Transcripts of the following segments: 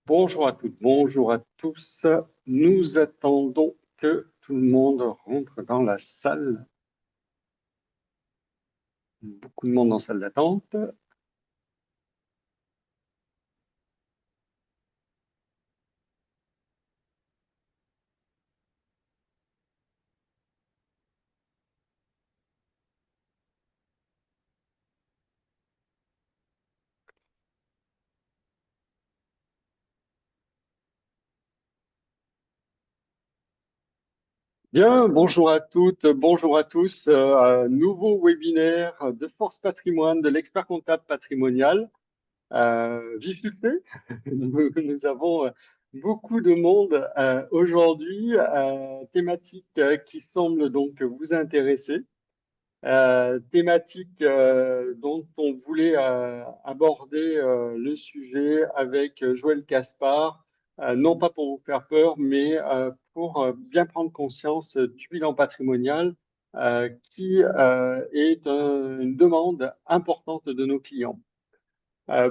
Bonjour à toutes, bonjour à tous. Nous attendons que tout le monde rentre dans la salle. Beaucoup de monde en salle d'attente. Bien, bonjour à toutes, bonjour à tous. Un nouveau webinaire de Force Patrimoine, de l'expert comptable patrimonial. Vif succès. Nous avons beaucoup de monde aujourd'hui, thématique qui semble donc vous intéresser. Thématique dont on voulait aborder le sujet avec Joël Caspar, non pas pour vous faire peur, mais pour bien prendre conscience du bilan patrimonial qui est une demande importante de nos clients.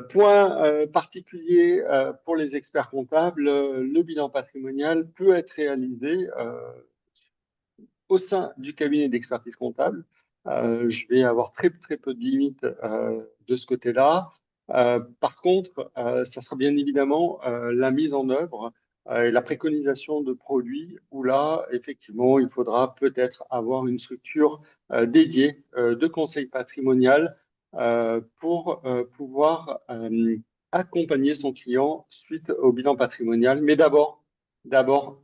Point particulier pour les experts comptables, le bilan patrimonial peut être réalisé au sein du cabinet d'expertise comptable. Je vais avoir très peu de limites de ce côté-là. Par contre, ça sera bien évidemment la mise en œuvre et la préconisation de produits où là, effectivement, il faudra peut-être avoir une structure dédiée de conseil patrimonial pour pouvoir accompagner son client suite au bilan patrimonial. Mais d'abord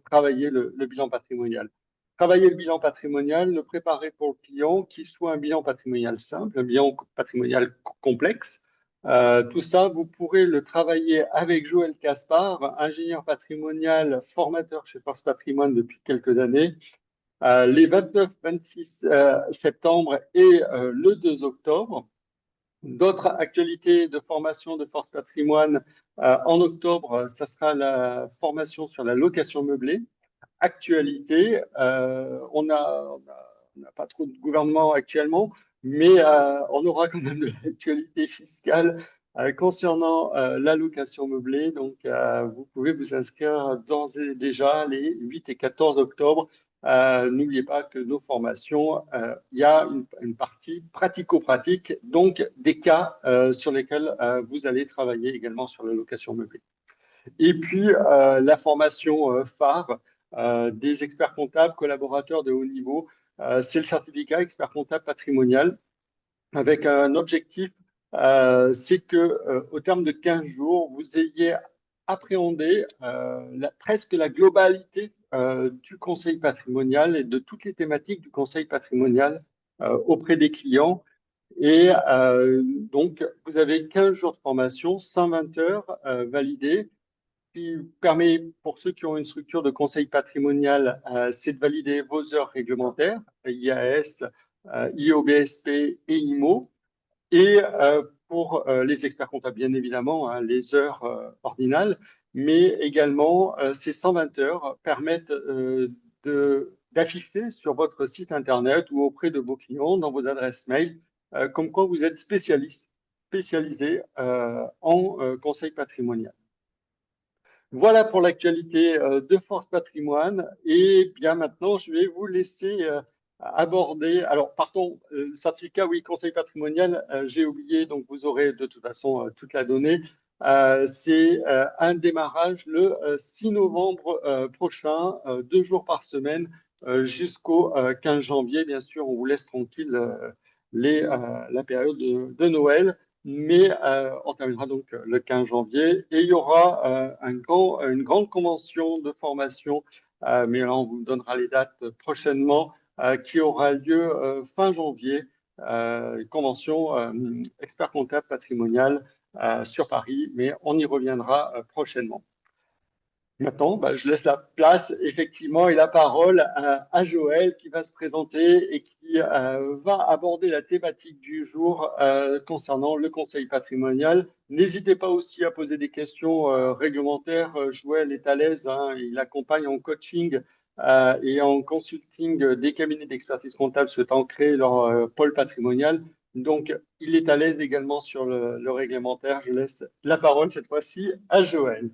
travailler le bilan patrimonial. Travailler le bilan patrimonial, le préparer pour le client, qu'il soit un bilan patrimonial simple, un bilan patrimonial complexe. Tout ça, vous pourrez le travailler avec Joël Caspar, ingénieur patrimonial, formateur chez Force Patrimoine depuis quelques années, les 29-26 septembre et le 2 octobre. D'autres actualités de formation de Force Patrimoine en octobre, ça sera la formation sur la location meublée. Actualité. On n'a pas trop de gouvernement actuellement, mais on aura quand même de l'actualité fiscale concernant l'allocation meublée. Donc, vous pouvez vous inscrire d'ores et déjà les 8 et 14 octobre. N'oubliez pas que nos formations, il y a une partie pratico-pratique, donc des cas sur lesquels vous allez travailler également sur l'allocation meublée. Et puis, la formation phare des experts comptables, collaborateurs de haut niveau, c'est le certificat expert comptable patrimonial avec un objectif, c'est que au terme de 15 jours, vous ayez appréhendé presque la globalité du conseil patrimonial et de toutes les thématiques du conseil patrimonial auprès des clients. Et donc, vous avez 15 jours de formation, 120 heures validées qui permet, pour ceux qui ont une structure de conseil patrimonial, c'est de valider vos heures réglementaires, IAS, IOBSP et IMO. Et pour les experts comptables, bien évidemment, hein, les heures ordinales, mais également ces 120 heures permettent d'afficher sur votre site Internet ou auprès de vos clients, dans vos adresses mail, comme quoi vous êtes spécialisé en conseil patrimonial. Voilà pour l'actualité de Force Patrimoine. Et bien maintenant, je vais vous laisser aborder. Alors, partons, certificat, oui, conseil patrimonial, j'ai oublié, donc vous aurez de toute façon toute la donnée. C'est un démarrage le 6 novembre prochain, 2 jours par semaine, jusqu'au 15 janvier. Bien sûr, on vous laisse tranquille la période de Noël. Mais on terminera donc le 15 janvier et il y aura une grande convention de formation, mais là on vous donnera les dates prochainement, qui aura lieu fin janvier, convention expert comptable patrimonial sur Paris, mais on y reviendra prochainement. Maintenant, bah, je laisse la place effectivement et la parole à Joël qui va se présenter et qui va aborder la thématique du jour concernant le conseil patrimonial. N'hésitez pas aussi à poser des questions réglementaires. Joël est à l'aise, hein, il accompagne en coaching et en consulting des cabinets d'expertise comptable souhaitant créer leur pôle patrimonial. Donc, il est à l'aise également sur le réglementaire. Je laisse la parole cette fois-ci à Joël.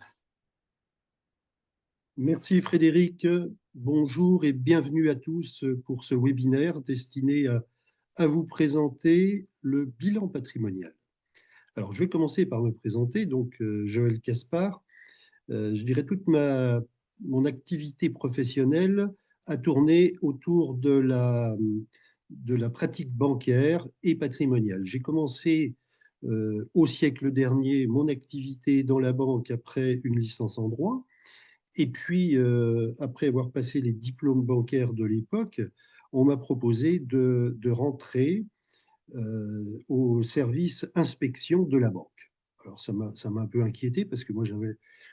Merci Frédéric. Bonjour et bienvenue à tous pour ce webinaire destiné à vous présenter le bilan patrimonial. Alors, je vais commencer par me présenter. Donc, Joël Caspar. Je dirais toute mon activité professionnelle a tourné autour de la pratique bancaire et patrimoniale. J'ai commencé au siècle dernier mon activité dans la banque après une licence en droit. Et puis, après avoir passé les diplômes bancaires de l'époque, on m'a proposé de rentrer au service inspection de la banque. Alors, ça m'a un peu inquiété parce que moi,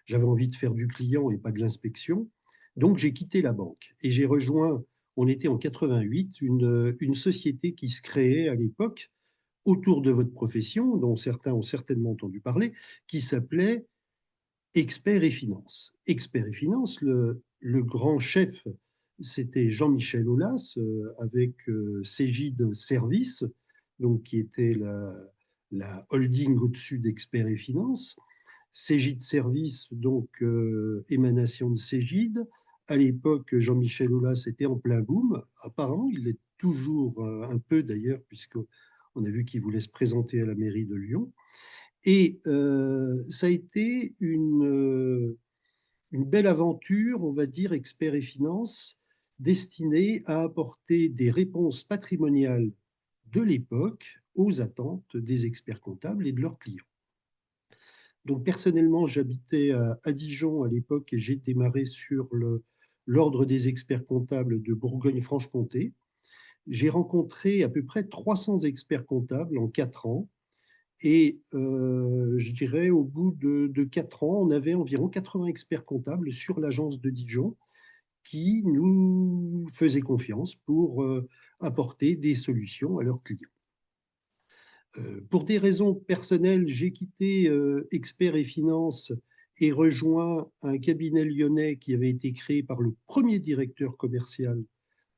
j'avais envie de faire du client et pas de l'inspection. Donc, j'ai quitté la banque et j'ai rejoint, on était en 88, une société qui se créait à l'époque autour de votre profession, dont certains ont certainement entendu parler, qui s'appelait Experts et Finances. Experts et Finances, le grand chef, c'était Jean-Michel Aulas, avec Cégide Services, donc qui était la holding au-dessus d'Experts et Finances. Cégide Services, donc émanation de Cégide. À l'époque, Jean-Michel Aulas était en plein boom. Apparemment, il l'est toujours un peu d'ailleurs, puisqu'on a vu qu'il voulait se présenter à la mairie de Lyon. Et ça a été une belle aventure, on va dire, expert et finance, destinée à apporter des réponses patrimoniales de l'époque aux attentes des experts comptables et de leurs clients. Donc personnellement, j'habitais à Dijon à l'époque et j'ai démarré sur l'ordre des experts comptables de Bourgogne-Franche-Comté. J'ai rencontré à peu près 300 experts comptables en 4 ans. Et je dirais, au bout de 4 ans, on avait environ 80 experts comptables sur l'agence de Dijon qui nous faisaient confiance pour apporter des solutions à leurs clients. Pour des raisons personnelles, j'ai quitté Experts et Finances et rejoint un cabinet lyonnais qui avait été créé par le premier directeur commercial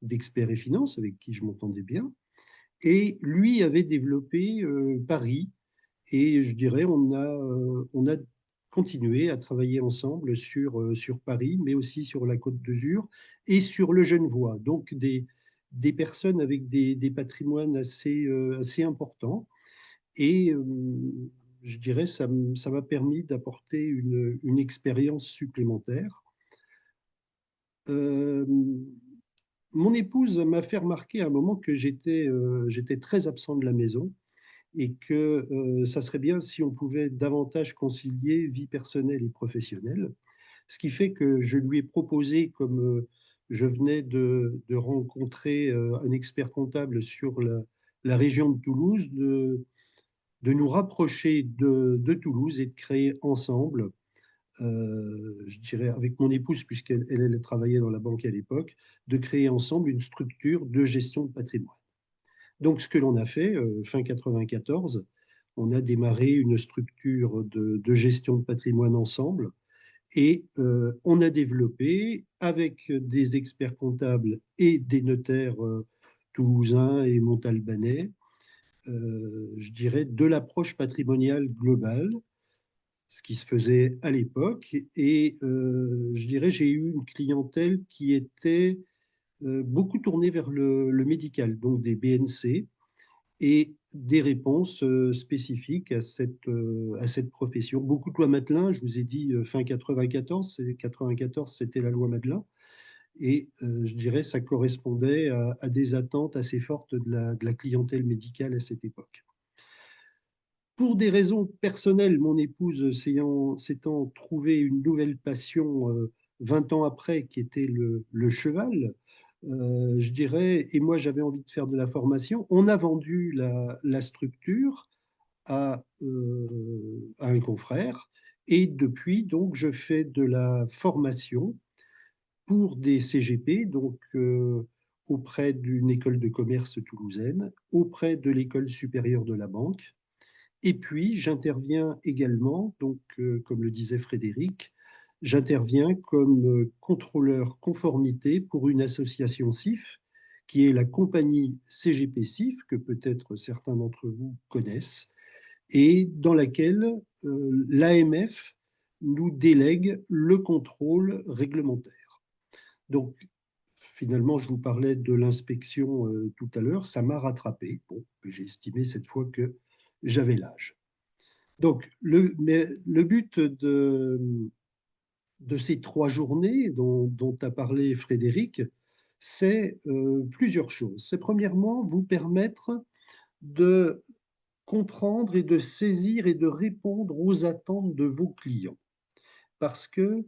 d'Experts et Finances, avec qui je m'entendais bien. Et lui avait développé Paris. Et je dirais, on a continué à travailler ensemble sur Paris, mais aussi sur la Côte d'Azur et sur le Genevois. Donc, des personnes avec des patrimoines assez importants. Et je dirais, ça m'a permis d'apporter une expérience supplémentaire. Euh, Mon épouse m'a fait remarquer à un moment que j'étais très absent de la maison et que ça serait bien si on pouvait davantage concilier vie personnelle et professionnelle. Ce qui fait que je lui ai proposé, comme je venais de rencontrer un expert comptable sur la région de Toulouse, de nous rapprocher de Toulouse et de créer ensemble, je dirais avec mon épouse, puisqu'elle travaillait dans la banque à l'époque, de créer ensemble une structure de gestion de patrimoine. Donc, ce que l'on a fait, fin 94, on a démarré une structure de gestion de patrimoine ensemble et on a développé avec des experts comptables et des notaires toulousains et montalbanais, je dirais, de l'approche patrimoniale globale, ce qui se faisait à l'époque. Et je dirais, j'ai eu une clientèle qui était beaucoup tournée vers le médical, donc des BNC et des réponses spécifiques à cette profession. Beaucoup de lois Madelin, je vous ai dit fin 94, 94 c'était la loi Madelin, et je dirais ça correspondait à des attentes assez fortes de la clientèle médicale à cette époque. Pour des raisons personnelles, mon épouse s'étant trouvé une nouvelle passion 20 ans après, qui était le cheval, je dirais, et moi j'avais envie de faire de la formation, on a vendu la structure à un confrère, et depuis, donc, je fais de la formation pour des CGP, donc auprès d'une école de commerce toulousaine, auprès de l'école supérieure de la banque. Et puis, j'interviens également, donc, comme le disait Frédéric, j'interviens comme contrôleur conformité pour une association CIF, qui est la compagnie CGP CIF, que peut-être certains d'entre vous connaissent, et dans laquelle l'AMF nous délègue le contrôle réglementaire. Donc, finalement, je vous parlais de l'inspection tout à l'heure, ça m'a rattrapé. Bon, j'ai estimé cette fois que j'avais l'âge. Donc, le but de ces 3 journées dont a parlé Frédéric, c'est plusieurs choses. C'est premièrement vous permettre de comprendre et de saisir et de répondre aux attentes de vos clients. Parce que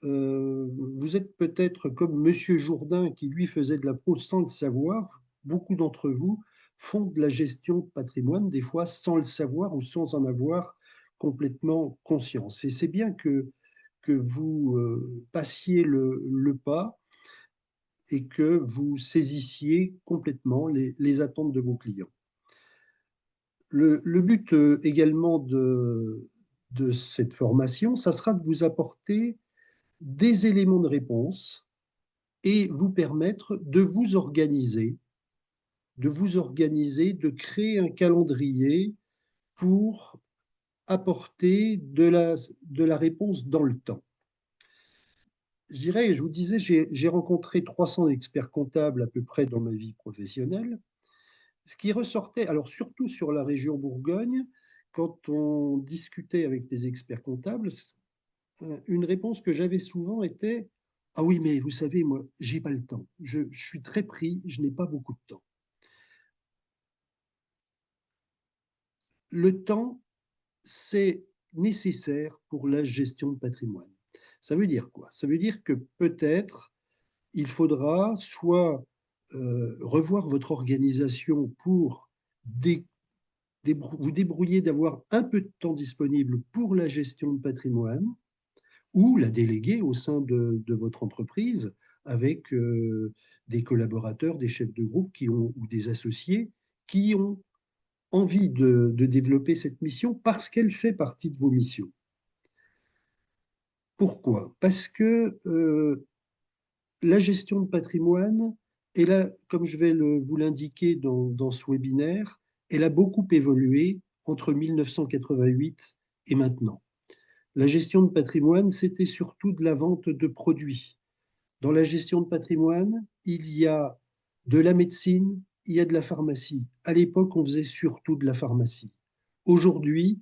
vous êtes peut-être comme Monsieur Jourdain qui lui faisait de la prose sans le savoir. Beaucoup d'entre vous font de la gestion de patrimoine, des fois sans le savoir ou sans en avoir complètement conscience. Et c'est bien que vous passiez le pas et que vous saisissiez complètement les attentes de vos clients. Le but également de cette formation, ça sera de vous apporter des éléments de réponse et vous permettre de créer un calendrier pour apporter de la réponse dans le temps. Je dirais, je vous disais, j'ai rencontré 300 experts comptables à peu près dans ma vie professionnelle. Ce qui ressortait, alors surtout sur la région Bourgogne, quand on discutait avec des experts comptables, une réponse que j'avais souvent était: ah oui, mais vous savez, moi, j'ai pas le temps. Je suis très pris, je n'ai pas beaucoup de temps. Le temps, c'est nécessaire pour la gestion de patrimoine. Ça veut dire quoi? Ça veut dire que peut-être il faudra soit revoir votre organisation pour vous débrouiller d'avoir un peu de temps disponible pour la gestion de patrimoine, ou la déléguer au sein de votre entreprise avec des collaborateurs, des chefs de groupe ou des associés qui ont envie de développer cette mission parce qu'elle fait partie de vos missions. Pourquoi? Parce que la gestion de patrimoine, et là, comme je vais vous l'indiquer dans ce webinaire, elle a beaucoup évolué entre 1988 et maintenant. La gestion de patrimoine, c'était surtout de la vente de produits. Dans la gestion de patrimoine, il y a de la médecine, il y a de la pharmacie. À l'époque, on faisait surtout de la pharmacie. Aujourd'hui,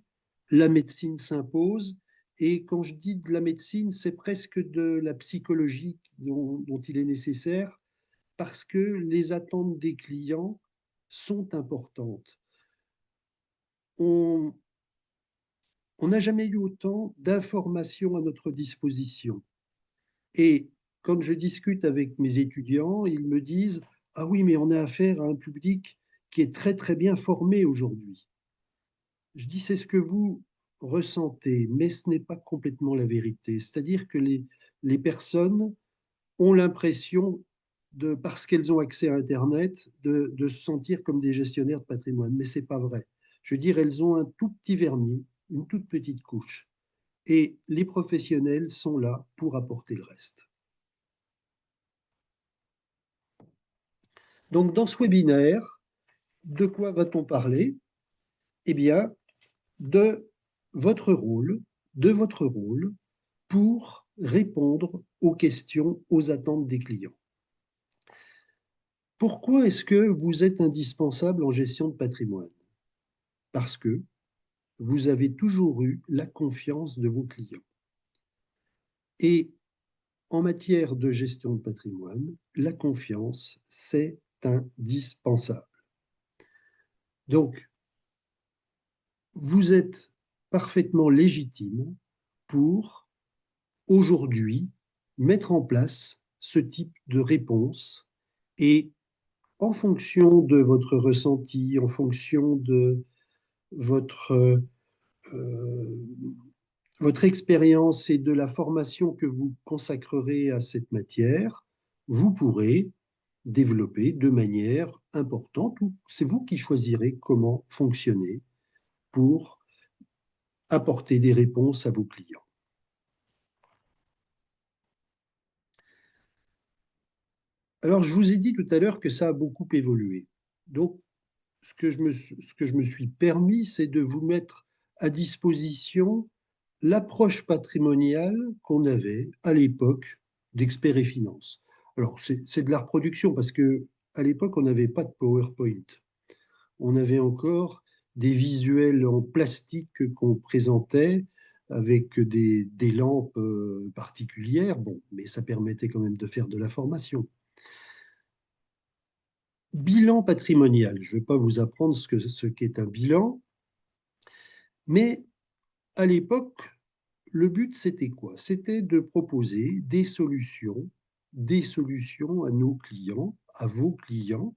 la médecine s'impose. Et quand je dis de la médecine, c'est presque de la psychologie dont il est nécessaire parce que les attentes des clients sont importantes. On n'a jamais eu autant d'informations à notre disposition. Et quand je discute avec mes étudiants, ils me disent: ah oui, mais on a affaire à un public qui est très très bien formé aujourd'hui. Je dis: c'est ce que vous ressentez, mais ce n'est pas complètement la vérité. C'est-à-dire que les personnes ont l'impression, parce qu'elles ont accès à Internet, de se sentir comme des gestionnaires de patrimoine. Mais ce n'est pas vrai. Je veux dire, elles ont un tout petit vernis, une toute petite couche. Et les professionnels sont là pour apporter le reste. Donc, dans ce webinaire, de quoi va-t-on parler? Eh bien, de de votre rôle pour répondre aux questions, aux attentes des clients. Pourquoi est-ce que vous êtes indispensable en gestion de patrimoine? Parce que vous avez toujours eu la confiance de vos clients. Et en matière de gestion de patrimoine, la confiance, c'est indispensable. Donc, vous êtes parfaitement légitime pour aujourd'hui mettre en place ce type de réponse et en fonction de votre ressenti, en fonction de votre, euh, votre expérience et de la formation que vous consacrerez à cette matière, vous pourrez développer de manière importante, ou c'est vous qui choisirez comment fonctionner pour apporter des réponses à vos clients. Alors, je vous ai dit tout à l'heure que ça a beaucoup évolué. Donc, ce que je me suis permis, c'est de vous mettre à disposition l'approche patrimoniale qu'on avait à l'époque d'Experts et Finance. Alors, c'est de la reproduction parce que à l'époque, on n'avait pas de PowerPoint. On avait encore des visuels en plastique qu'on présentait avec des lampes particulières. Bon, mais ça permettait quand même de faire de la formation. Bilan patrimonial. Je ne vais pas vous apprendre ce qu'est un bilan, mais à l'époque, le but, c'était quoi? C'était de proposer des solutions à nos clients, à vos clients,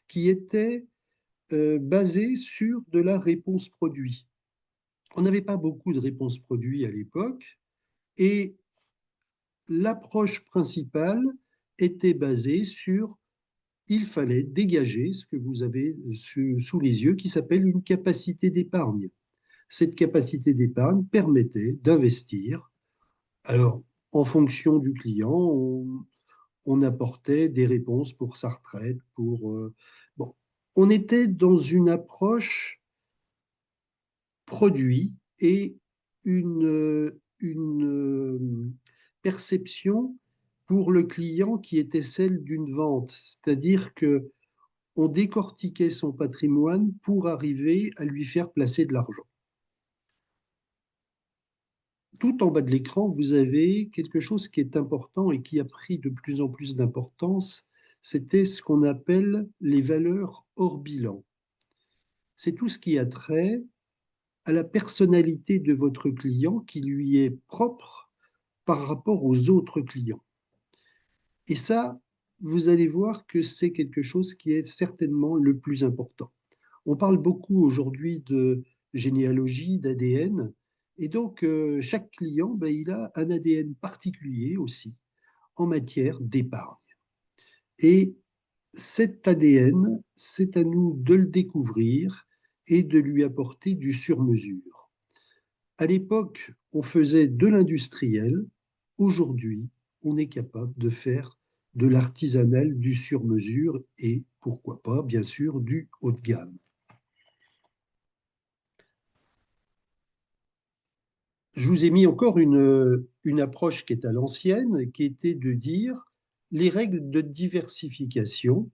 qui étaient basées sur de la réponse produit. On n'avait pas beaucoup de réponses produits à l'époque et l'approche principale était basée sur il fallait dégager ce que vous avez sous les yeux qui s'appelle une capacité d'épargne. Cette capacité d'épargne permettait d'investir. Alors, en fonction du client, on apportait des réponses pour sa retraite, bon, on était dans une approche produit et une perception pour le client qui était celle d'une vente, c'est-à-dire que on décortiquait son patrimoine pour arriver à lui faire placer de l'argent. Tout en bas de l'écran, vous avez quelque chose qui est important et qui a pris de plus en plus d'importance, c'était ce qu'on appelle les valeurs hors bilan. C'est tout ce qui a trait à la personnalité de votre client qui lui est propre par rapport aux autres clients. Et ça, vous allez voir que c'est quelque chose qui est certainement le plus important. On parle beaucoup aujourd'hui de généalogie, d'ADN, et donc chaque client, ben, il a un ADN particulier aussi en matière d'épargne. Et cet ADN, c'est à nous de le découvrir et de lui apporter du sur-mesure. À l'époque, on faisait de l'industriel. Aujourd'hui, on est capable de faire de l'artisanal, du sur-mesure et, pourquoi pas, bien sûr, du haut de gamme. Je vous ai mis encore une approche qui est à l'ancienne, qui était de dire les règles de diversification,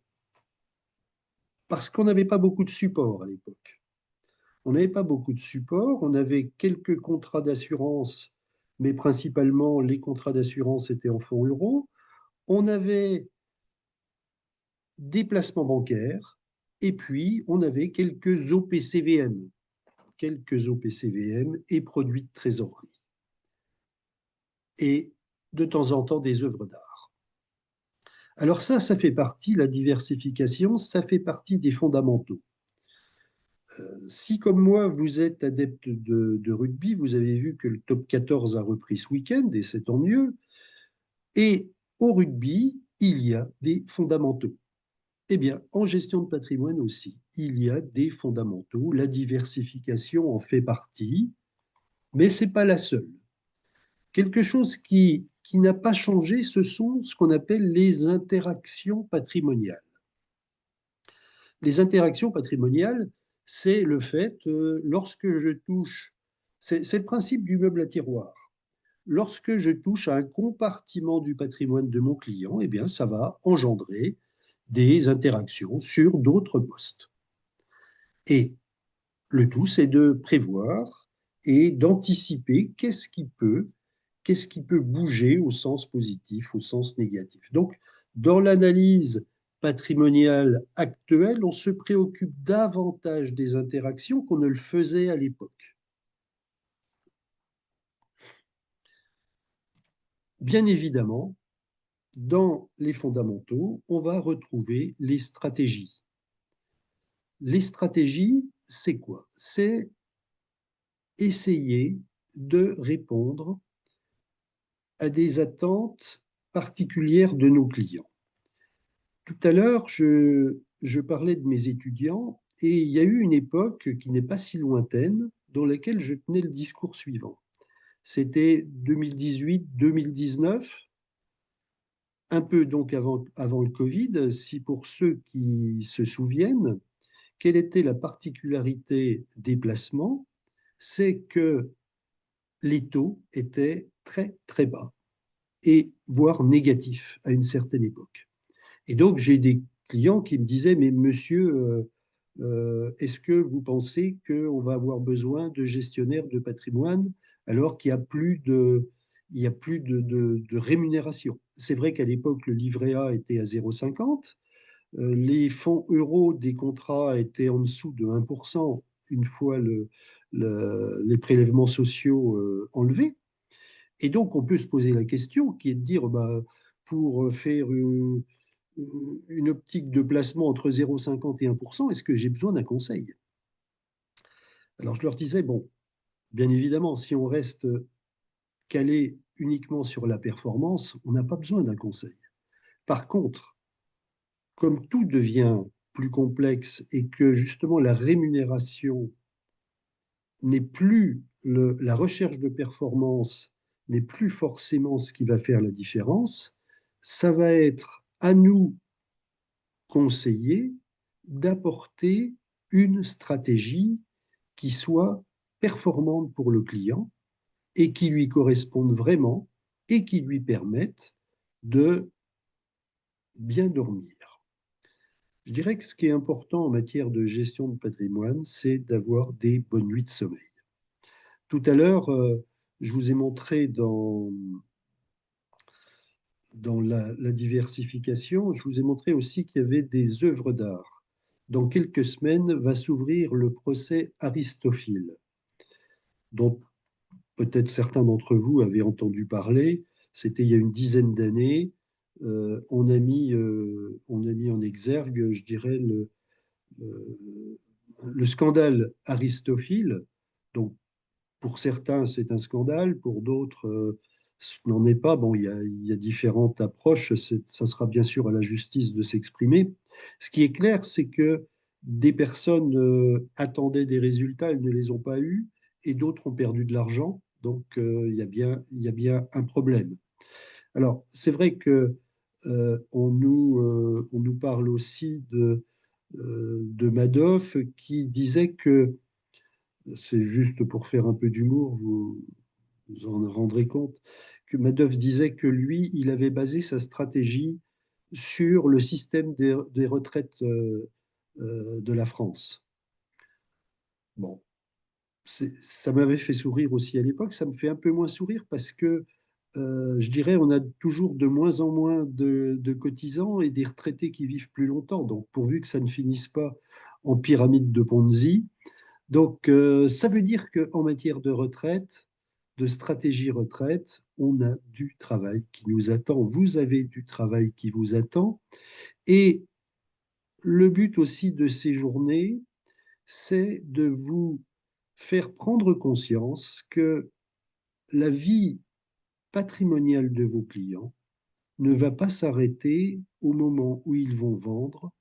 parce qu'on n'avait pas beaucoup de support à l'époque. On n'avait pas beaucoup de support, on avait quelques contrats d'assurance, mais principalement les contrats d'assurance étaient en fonds euros. On avait des placements bancaires et puis on avait quelques OPCVM et produits de trésorerie. Et de temps en temps des œuvres d'art. Alors ça fait partie, la diversification, ça fait partie des fondamentaux. Si, comme moi, vous êtes adepte de rugby, vous avez vu que le top 14 a repris ce week-end, et c'est tant mieux. Et au rugby, il y a des fondamentaux. Eh bien, en gestion de patrimoine aussi, il y a des fondamentaux. La diversification en fait partie, mais ce n'est pas la seule. Quelque chose qui n'a pas changé, ce sont ce qu'on appelle les interactions patrimoniales. Les interactions patrimoniales, c'est le fait, lorsque je touche, c'est le principe du meuble à tiroir. Lorsque je touche à un compartiment du patrimoine de mon client, eh bien, ça va engendrer des interactions sur d'autres postes. Et le tout, c'est de prévoir et d'anticiper qu'est-ce qui peut bouger au sens positif, au sens négatif. Donc, dans l'analyse patrimoniale actuelle, on se préoccupe davantage des interactions qu'on ne le faisait à l'époque. Bien évidemment, dans les fondamentaux, on va retrouver les stratégies. Les stratégies, c'est quoi? C'est essayer de répondre à des attentes particulières de nos clients. Tout à l'heure, je parlais de mes étudiants et il y a eu une époque qui n'est pas si lointaine dans laquelle je tenais le discours suivant. C'était 2018-2019, un peu donc avant le Covid, si pour ceux qui se souviennent, quelle était la particularité des placements? C'est que les taux étaient très, très bas, et voire négatifs à une certaine époque. Et donc, j'ai des clients qui me disaient, mais monsieur, est-ce que vous pensez qu'on va avoir besoin de gestionnaires de patrimoine alors qu'il n'y a plus de, il y a plus de rémunération? C'est vrai qu'à l'époque, le livret A était à 0,50. Les fonds euros des contrats étaient en dessous de 1% une fois les prélèvements sociaux enlevés. Et donc, on peut se poser la question qui est de dire, bah, pour faire une optique de placement entre 0,50 et 1%, est-ce que j'ai besoin d'un conseil? Alors, je leur disais, bon, bien évidemment, si on reste calé uniquement sur la performance, on n'a pas besoin d'un conseil. Par contre, comme tout devient plus complexe et que justement la rémunération n'est plus la recherche de performance n'est plus forcément ce qui va faire la différence, ça va être à nous, conseillers, d'apporter une stratégie qui soit performante pour le client et qui lui corresponde vraiment et qui lui permette de bien dormir. Je dirais que ce qui est important en matière de gestion de patrimoine, c'est d'avoir des bonnes nuits de sommeil. Tout à l'heure, je vous ai montré dans la diversification, je vous ai montré aussi qu'il y avait des œuvres d'art. Dans quelques semaines va s'ouvrir le procès Aristophile, dont peut-être certains d'entre vous avaient entendu parler. C'était il y a une dizaine d'années. On a mis en exergue, je dirais, le scandale Aristophile. Donc, pour certains, c'est un scandale, pour d'autres, ce n'en est pas. Bon, il y a différentes approches. Ça sera bien sûr à la justice de s'exprimer. Ce qui est clair, c'est que des personnes attendaient des résultats, elles ne les ont pas eus, et d'autres ont perdu de l'argent. Donc, il y a bien un problème. Alors, c'est vrai que on nous parle aussi de Madoff qui disait que, c'est juste pour faire un peu d'humour, vous en rendrez compte, que Madoff disait que lui, il avait basé sa stratégie sur le système des retraites de la France. Bon, ça m'avait fait sourire aussi à l'époque, ça me fait un peu moins sourire parce que je dirais on a toujours de moins en moins de cotisants et des retraités qui vivent plus longtemps. Donc pourvu que ça ne finisse pas en pyramide de Ponzi. Donc ça veut dire qu'en matière de retraite, de stratégie retraite, on a du travail qui nous attend. Vous avez du travail qui vous attend. Et le but aussi de ces journées, c'est de vous faire prendre conscience que la vie patrimoniale de vos clients ne va pas s'arrêter au moment où ils vont vendre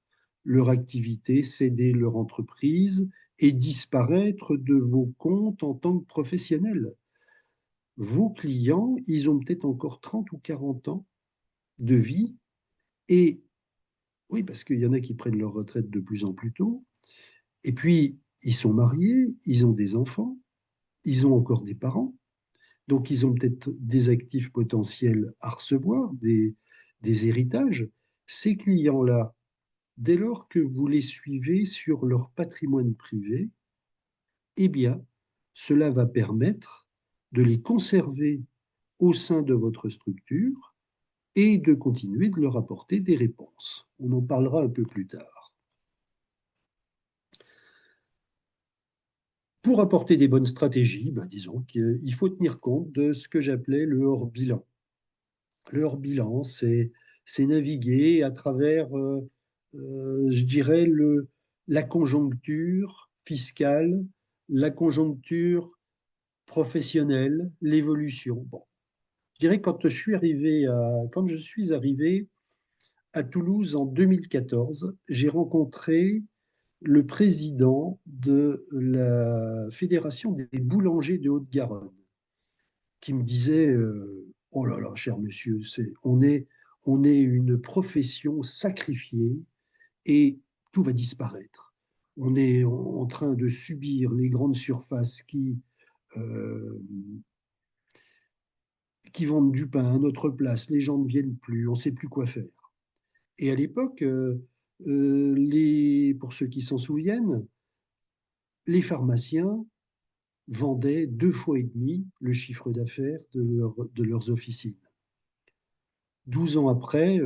leur activité, céder leur entreprise et disparaître de vos comptes en tant que professionnels. Vos clients, ils ont peut-être encore 30 ou 40 ans de vie et oui, parce qu'il y en a qui prennent leur retraite de plus en plus tôt. Et puis, ils sont mariés, ils ont des enfants, ils ont encore des parents. Donc, ils ont peut-être des actifs potentiels à recevoir, des héritages. Ces clients-là, dès lors que vous les suivez sur leur patrimoine privé, eh bien, cela va permettre de les conserver au sein de votre structure et de continuer de leur apporter des réponses. On en parlera un peu plus tard. Pour apporter des bonnes stratégies, ben, disons qu'il faut tenir compte de ce que j'appelais le hors-bilan. Le hors-bilan, c'est naviguer à travers, je dirais, la conjoncture fiscale, la conjoncture professionnelle, l'évolution. Bon. Je dirais que quand je suis arrivé à Toulouse en 2014, j'ai rencontré le président de la Fédération des boulangers de Haute-Garonne, qui me disait oh là là, cher monsieur, on est une profession sacrifiée et tout va disparaître. On est en train de subir les grandes surfaces qui euh, qui vendent du pain à notre place, les gens ne viennent plus, on ne sait plus quoi faire. Et à l'époque, pour ceux qui s'en souviennent, les pharmaciens vendaient 2 fois et demi le chiffre d'affaires de leurs officines. 12 ans après,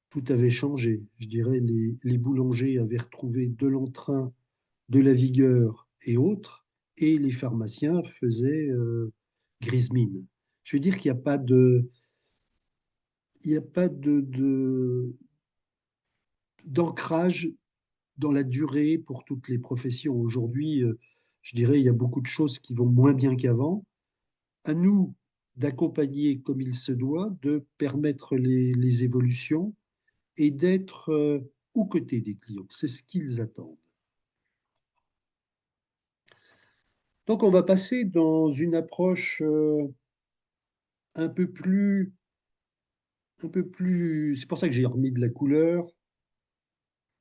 tout avait changé. Je dirais les boulangers avaient retrouvé de l'entrain, de la vigueur et autres, et les pharmaciens faisaient grise mine. Je veux dire qu'il n'y a pas de, il n'y a pas d'ancrage dans la durée pour toutes les professions. Aujourd'hui, je dirais, il y a beaucoup de choses qui vont moins bien qu'avant. À nous d'accompagner comme il se doit, de permettre les évolutions et d'être aux côtés des clients. C'est ce qu'ils attendent. Donc, on va passer dans une approche un peu plus, c'est pour ça que j'ai remis de la couleur,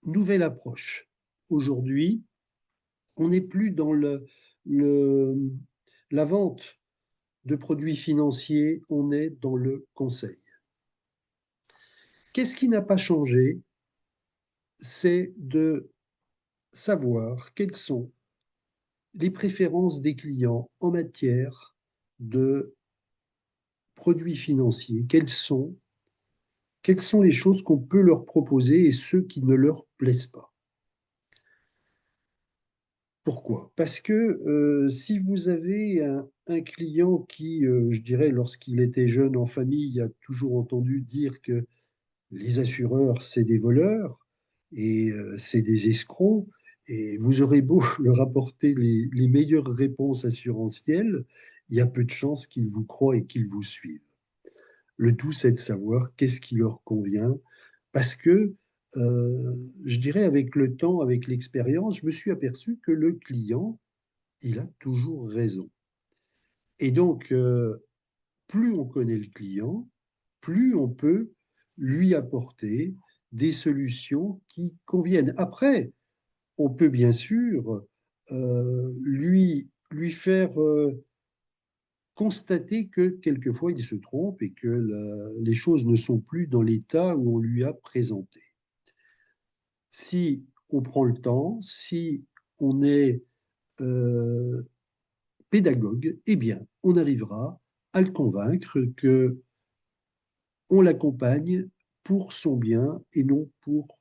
nouvelle approche. Aujourd'hui, on n'est plus dans le, la vente de produits financiers, on est dans le conseil. Qu'est-ce qui n'a pas changé? C'est de savoir quelles sont les préférences des clients en matière de produits financiers, quelles sont les choses qu'on peut leur proposer et ceux qui ne leur plaisent pas. Pourquoi? Parce que si vous avez un client qui, je dirais, lorsqu'il était jeune en famille, a toujours entendu dire que les assureurs, c'est des voleurs et c'est des escrocs, et vous aurez beau leur apporter les meilleures réponses assurantielles, il y a peu de chances qu'ils vous croient et qu'ils vous suivent. Le tout, c'est de savoir qu'est-ce qui leur convient, parce que, je dirais, avec le temps, avec l'expérience, je me suis aperçu que le client, il a toujours raison. Et donc, plus on connaît le client, plus on peut lui apporter des solutions qui conviennent. Après, on peut bien sûr lui faire constater que quelquefois il se trompe et que les choses ne sont plus dans l'état où on lui a présenté. Si on prend le temps, si on est euh, pédagogue, eh bien, on arrivera à le convaincre que on l'accompagne pour son bien et non pour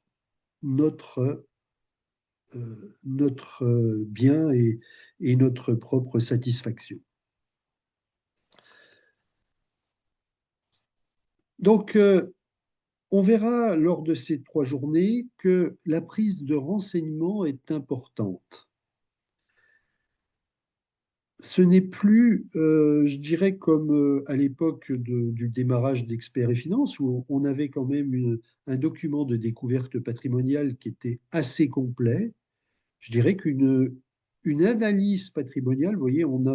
notre bien et notre propre satisfaction. Donc, on verra lors de ces 3 journées que la prise de renseignements est importante. Ce n'est plus, je dirais, comme à l'époque du démarrage d'Experts et Finances, où on avait quand même un document de découverte patrimoniale qui était assez complet. Je dirais qu'une analyse patrimoniale, vous voyez, on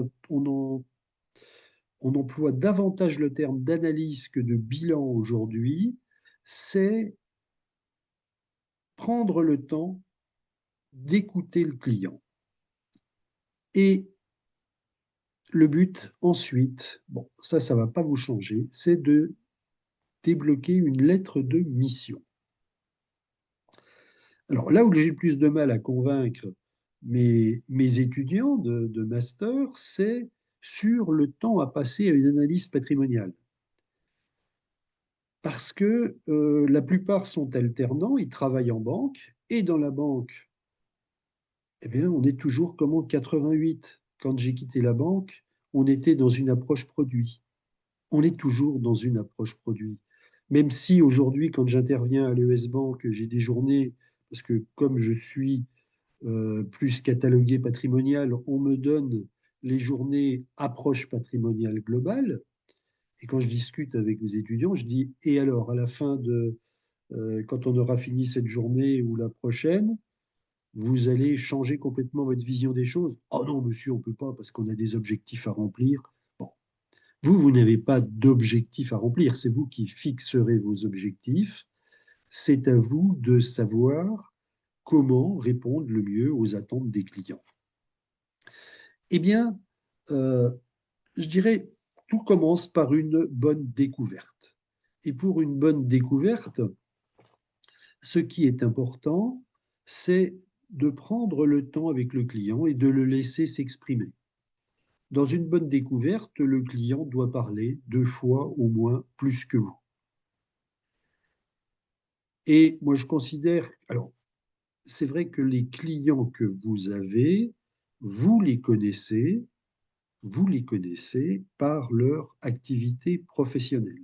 emploie davantage le terme d'analyse que de bilan aujourd'hui, c'est prendre le temps d'écouter le client. Et le but ensuite, bon, ça ne va pas vous changer, c'est de débloquer une lettre de mission. Alors là où j'ai le plus de mal à convaincre mes étudiants de master, c'est sur le temps à passer à une analyse patrimoniale. Parce que la plupart sont alternants, ils travaillent en banque, et dans la banque, eh bien, on est toujours comme en 88. Quand j'ai quitté la banque, on était dans une approche produit. On est toujours dans une approche produit. Même si aujourd'hui, quand j'interviens à l'ES Bank, j'ai des journées, parce que comme je suis plus catalogué patrimonial, on me donne les journées approche patrimoniale globale. Et quand je discute avec mes étudiants, je dis, et alors, à la fin quand on aura fini cette journée ou la prochaine, vous allez changer complètement votre vision des choses. Oh non, monsieur, on ne peut pas parce qu'on a des objectifs à remplir. Bon, vous n'avez pas d'objectifs à remplir, c'est vous qui fixerez vos objectifs. C'est à vous de savoir comment répondre le mieux aux attentes des clients. Eh bien, je dirais, tout commence par une bonne découverte. Et pour une bonne découverte, ce qui est important, c'est de prendre le temps avec le client et de le laisser s'exprimer. Dans une bonne découverte, le client doit parler 2 fois au moins plus que vous. Et moi, je considère, alors, c'est vrai que les clients que vous avez, vous les connaissez, vous les connaissez par leur activité professionnelle.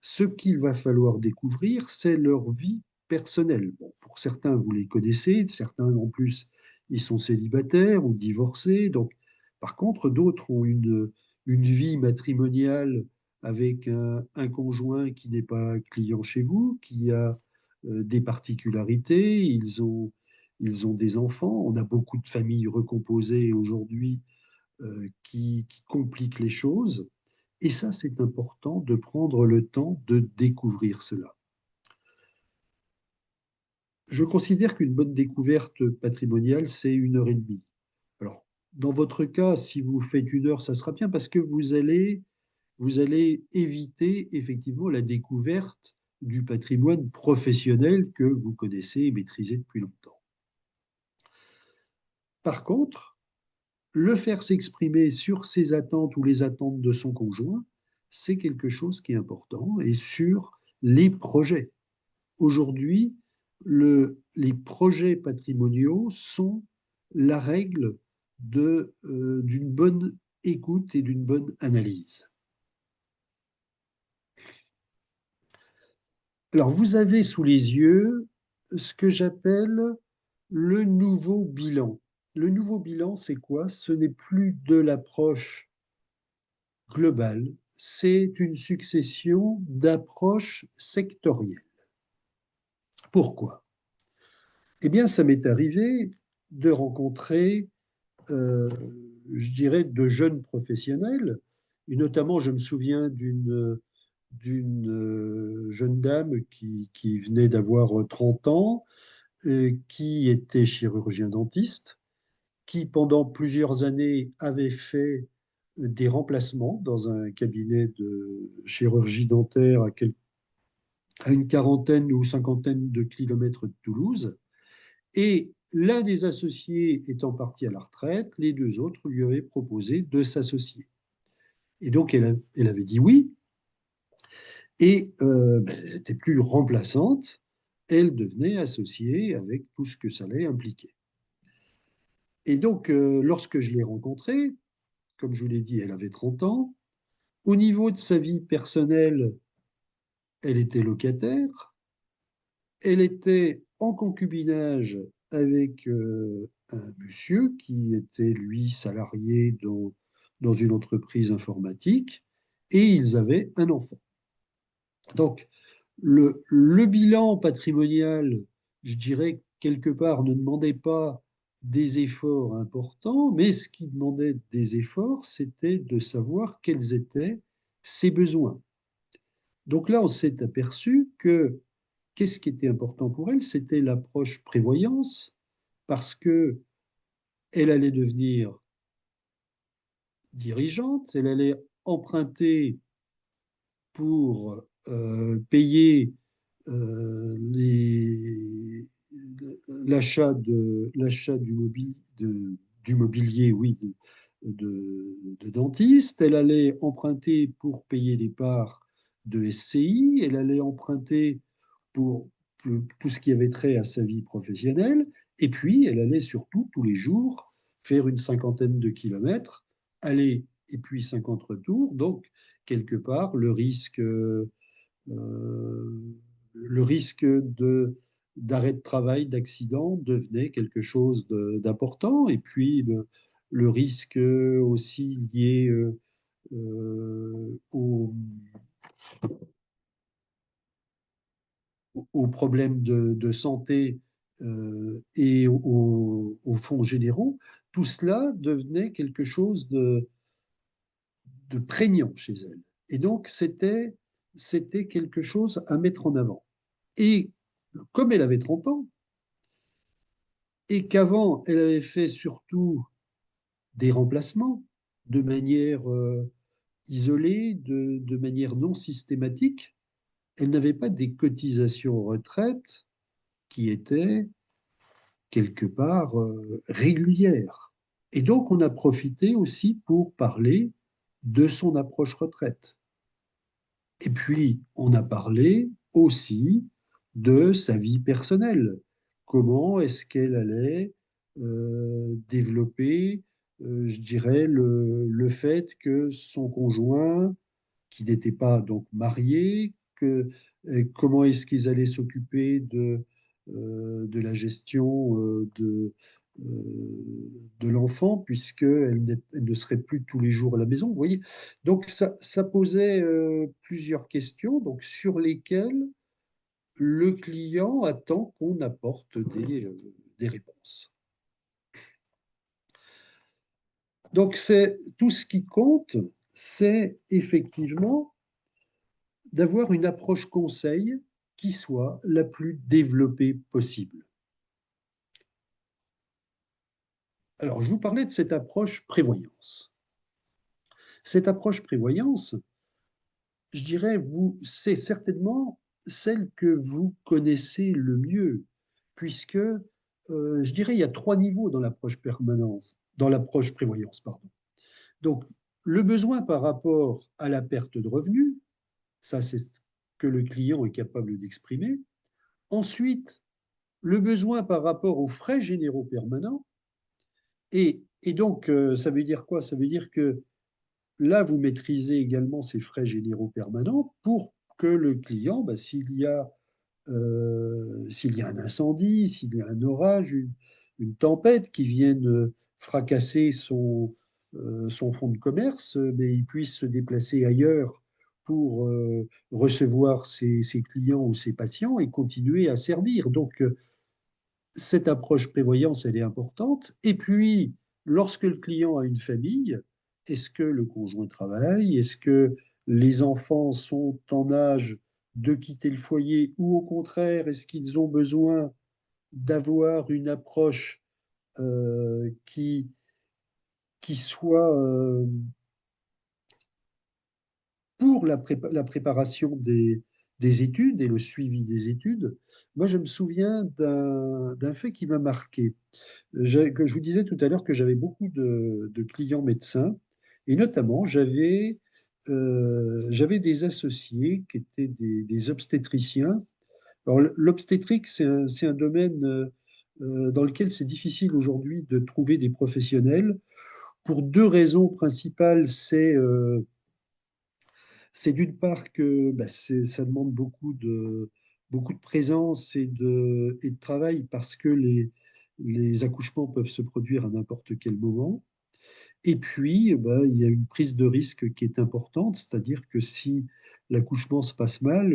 Ce qu'il va falloir découvrir, c'est leur vie personnelle. Bon, pour certains, vous les connaissez, certains en plus, ils sont célibataires ou divorcés. Donc, par contre, d'autres ont une vie matrimoniale avec un conjoint qui n'est pas client chez vous, qui a des particularités, ils ont des enfants. On a beaucoup de familles recomposées aujourd'hui qui compliquent les choses. Et ça, c'est important de prendre le temps de découvrir cela. Je considère qu'une bonne découverte patrimoniale, c'est 1 heure et demie. Alors, dans votre cas, si vous faites 1 heure, ça sera bien parce que vous allez éviter effectivement la découverte du patrimoine professionnel que vous connaissez et maîtrisez depuis longtemps. Par contre, le faire s'exprimer sur ses attentes ou les attentes de son conjoint, c'est quelque chose qui est important et sur les projets. Aujourd'hui, les projets patrimoniaux sont la règle d'une bonne écoute et d'une bonne analyse. Alors, vous avez sous les yeux ce que j'appelle le nouveau bilan. Le nouveau bilan, c'est quoi? Ce n'est plus de l'approche globale, c'est une succession d'approches sectorielles. Pourquoi? Eh bien, ça m'est arrivé de rencontrer, euh, je dirais, de jeunes professionnels, et notamment, je me souviens d'une jeune dame qui venait d'avoir 30 ans, qui était chirurgien dentiste, qui pendant plusieurs années avait fait des remplacements dans un cabinet de chirurgie dentaire à une quarantaine ou cinquantaine de kilomètres de Toulouse. Et l'un des associés étant parti à la retraite, les 2 autres lui avaient proposé de s'associer. Et donc, elle avait dit oui. Et elle n'était plus remplaçante, elle devenait associée avec tout ce que ça allait impliquer. Et donc, lorsque je l'ai rencontrée, comme je vous l'ai dit, elle avait 30 ans. Au niveau de sa vie personnelle, elle était locataire. Elle était en concubinage avec un monsieur qui était, lui, salarié dans une entreprise informatique. Et ils avaient un enfant. Donc, le bilan patrimonial, je dirais, quelque part, ne demandait pas des efforts importants, mais ce qui demandait des efforts, c'était de savoir quels étaient ses besoins. Donc là, on s'est aperçu que qu'est-ce qui était important pour elle? C'était l'approche prévoyance, parce que elle allait devenir dirigeante, elle allait emprunter pour payer l'achat du mobilier, oui, de dentiste. Elle allait emprunter pour payer des parts de SCI. Elle allait emprunter pour tout ce qui avait trait à sa vie professionnelle. Et puis, elle allait surtout tous les jours faire une cinquantaine de kilomètres, aller et puis 50 retours. Donc, quelque part, le risque d'arrêt de travail, d'accident devenait quelque chose d'important. Et puis, le risque aussi lié aux problèmes de santé et aux fonds généraux, tout cela devenait quelque chose de prégnant chez elle. Et donc, c'était quelque chose à mettre en avant. Et comme elle avait 30 ans, et qu'avant, elle avait fait surtout des remplacements de manière isolée, de manière non systématique. Elle n'avait pas des cotisations retraite qui étaient quelque part régulières. Et donc, on a profité aussi pour parler de son approche retraite. Et puis, on a parlé aussi de sa vie personnelle. Comment est-ce qu'elle allait développer, je dirais, le fait que son conjoint, qui n'était pas donc marié, comment est-ce qu'ils allaient s'occuper de la gestion de l'enfant, puisqu'elle elle ne serait plus tous les jours à la maison. Vous voyez, donc ça posait plusieurs questions donc, sur lesquelles le client attend qu'on apporte des réponses. Donc c'est tout ce qui compte, c'est effectivement d'avoir une approche conseil qui soit la plus développée possible. Alors, je vous parlais de cette approche prévoyance. Cette approche prévoyance, je dirais, c'est certainement celle que vous connaissez le mieux, puisque, je dirais, il y a trois niveaux dans l'approche permanence, dans l'approche prévoyance, pardon. Donc, le besoin par rapport à la perte de revenus, ça, c'est ce que le client est capable d'exprimer. Ensuite, le besoin par rapport aux frais généraux permanents. Et donc, ça veut dire quoi? Ça veut dire que là, vous maîtrisez également ces frais généraux permanents pour que le client, bah, s'il y a un incendie, s'il y a un orage, une tempête qui vienne fracasser son fonds de commerce, mais il puisse se déplacer ailleurs pour recevoir ses clients ou ses patients et continuer à servir. Donc, cette approche prévoyance, elle est importante. Et puis, lorsque le client a une famille, est-ce que le conjoint travaille? Est-ce que les enfants sont en âge de quitter le foyer? Ou au contraire, est-ce qu'ils ont besoin d'avoir une approche qui soit pour la préparation des études et le suivi des études? Moi, je me souviens d'un fait qui m'a marqué. Que je vous disais tout à l'heure que j'avais beaucoup de clients médecins et notamment j'avais des associés qui étaient des obstétriciens. Alors l'obstétrique, c'est un domaine dans lequel c'est difficile aujourd'hui de trouver des professionnels pour deux raisons principales. C'est d'une part que bah, ça demande beaucoup de présence et de travail parce que les accouchements peuvent se produire à n'importe quel moment. Et puis, bah, il y a une prise de risque qui est importante, c'est-à-dire que si l'accouchement se passe mal,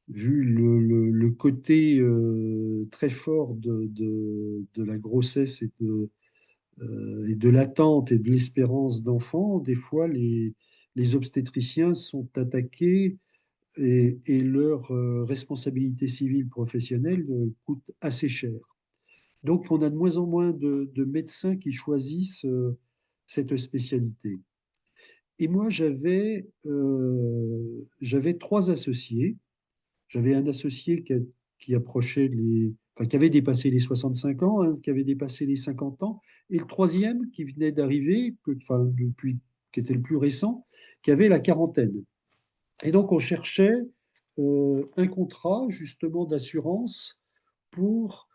vu le côté très fort de la grossesse et de l'attente et de l'espérance d'enfant, des fois les obstétriciens sont attaqués et leur responsabilité civile professionnelle coûte assez cher. Donc, on a de moins en moins de médecins qui choisissent cette spécialité. Et moi, j'avais trois associés. J'avais un associé qui approchait enfin, qui avait dépassé les 65 ans, hein, qui avait dépassé les 50 ans, et le troisième qui venait d'arriver, enfin, qui était le plus récent, qui avait la quarantaine. Et donc, on cherchait un contrat justement d'assurance pour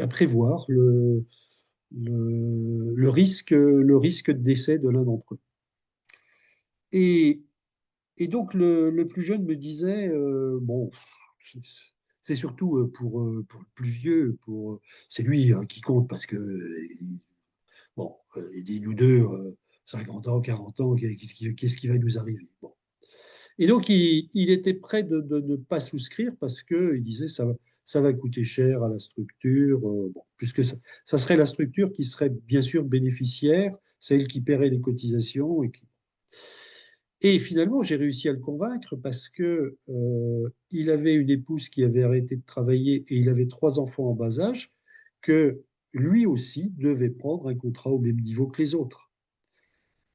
prévoir le risque de décès de l'un d'entre eux. Et, et donc, le plus jeune me disait, bon, c'est surtout pour le plus vieux, c'est lui hein, qui compte parce que, bon, il dit nous deux, 50 ans, 40 ans, qu'est-ce qui va nous arriver? Bon. Et donc, il était prêt de ne pas souscrire parce qu'il disait ça va coûter cher à la structure, bon, puisque ça serait la structure qui serait bien sûr bénéficiaire, celle qui paierait les cotisations. Et finalement, j'ai réussi à le convaincre parce que il avait une épouse qui avait arrêté de travailler et il avait trois enfants en bas âge, que lui aussi devait prendre un contrat au même niveau que les autres.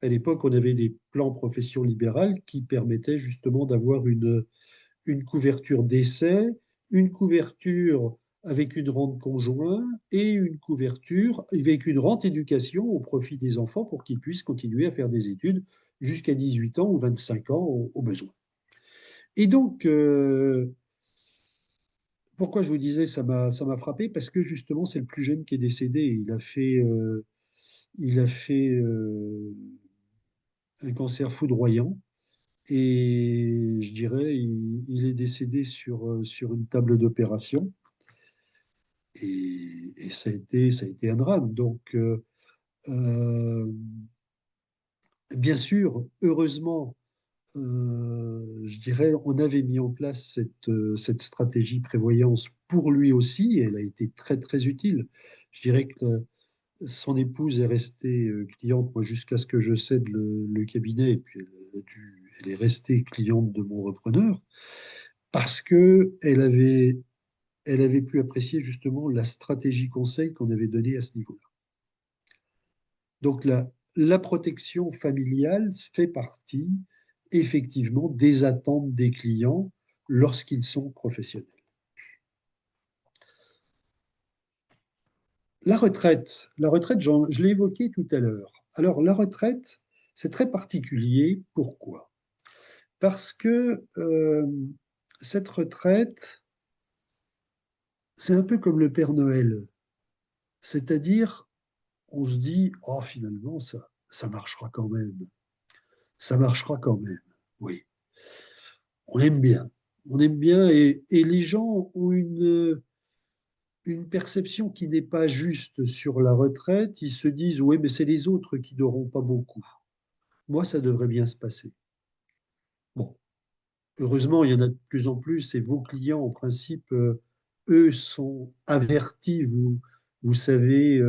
À l'époque, on avait des plans profession libérale qui permettaient justement d'avoir une couverture d'essai, une couverture avec une rente conjointe et une couverture avec une rente éducation au profit des enfants pour qu'ils puissent continuer à faire des études jusqu'à 18 ans ou 25 ans au besoin. Et donc, pourquoi je vous disais ça m'a frappé? Parce que justement, c'est le plus jeune qui est décédé. Il a fait un cancer foudroyant. Et je dirais, il est décédé sur une table d'opération. Et ça a été un drame. Donc, euh, bien sûr, heureusement, je dirais, on avait mis en place cette stratégie prévoyance pour lui aussi. Et elle a été très, très utile. Je dirais que son épouse est restée cliente, moi, jusqu'à ce que je cède le cabinet. Et puis, elle est restée cliente de mon repreneur parce que elle avait pu apprécier justement la stratégie conseil qu'on avait donnée à ce niveau-là. Donc la protection familiale fait partie effectivement des attentes des clients lorsqu'ils sont professionnels. La retraite, je l'ai évoqué tout à l'heure. Alors la retraite, c'est très particulier. Pourquoi? Parce que cette retraite, c'est un peu comme le Père Noël. C'est-à-dire, on se dit, oh, finalement, ça marchera quand même. Ça marchera quand même. Oui, on aime bien. On aime bien et les gens ont une perception qui n'est pas juste sur la retraite. Ils se disent, oui, mais c'est les autres qui n'auront pas beaucoup. Moi, ça devrait bien se passer. Bon, heureusement, il y en a de plus en plus et vos clients, en principe, eux, sont avertis. Vous savez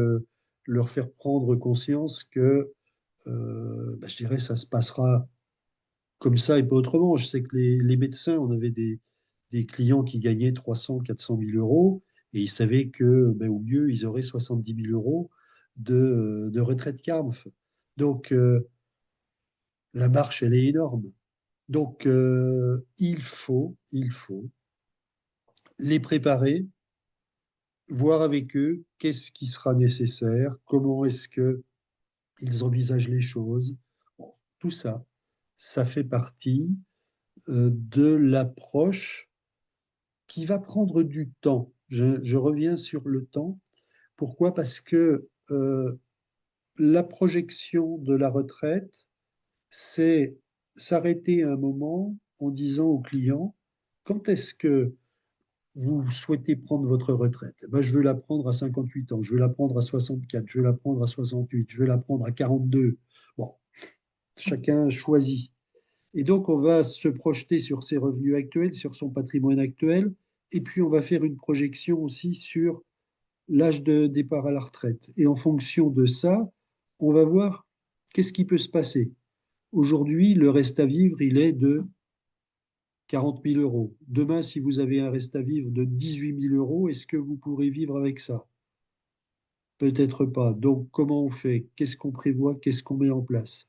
leur faire prendre conscience que, je dirais, ça se passera comme ça et pas autrement. Je sais que les médecins, on avait des clients qui gagnaient 300, 400 000 euros et ils savaient que, au mieux, ils auraient 70 000 euros de retraite CARMF. Donc, la marche, elle est énorme. Donc, il faut les préparer, voir avec eux qu'est-ce qui sera nécessaire, comment est-ce qu'ils envisagent les choses. Bon, tout ça, ça fait partie de l'approche qui va prendre du temps. Je reviens sur le temps. Pourquoi? Parce que la projection de la retraite, c'est s'arrêter à un moment en disant au client, quand est-ce que vous souhaitez prendre votre retraite? Je veux la prendre à 58 ans, je veux la prendre à 64, je veux la prendre à 68, je veux la prendre à 42. Bon, chacun choisit. Et donc, on va se projeter sur ses revenus actuels, sur son patrimoine actuel, et puis on va faire une projection aussi sur l'âge de départ à la retraite. Et en fonction de ça, on va voir qu'est-ce qui peut se passer. Aujourd'hui, le reste à vivre, il est de 40 000 euros. Demain, si vous avez un reste à vivre de 18 000 euros, est-ce que vous pourrez vivre avec ça? Peut-être pas. Donc, comment on fait? Qu'est-ce qu'on prévoit? Qu'est-ce qu'on met en place?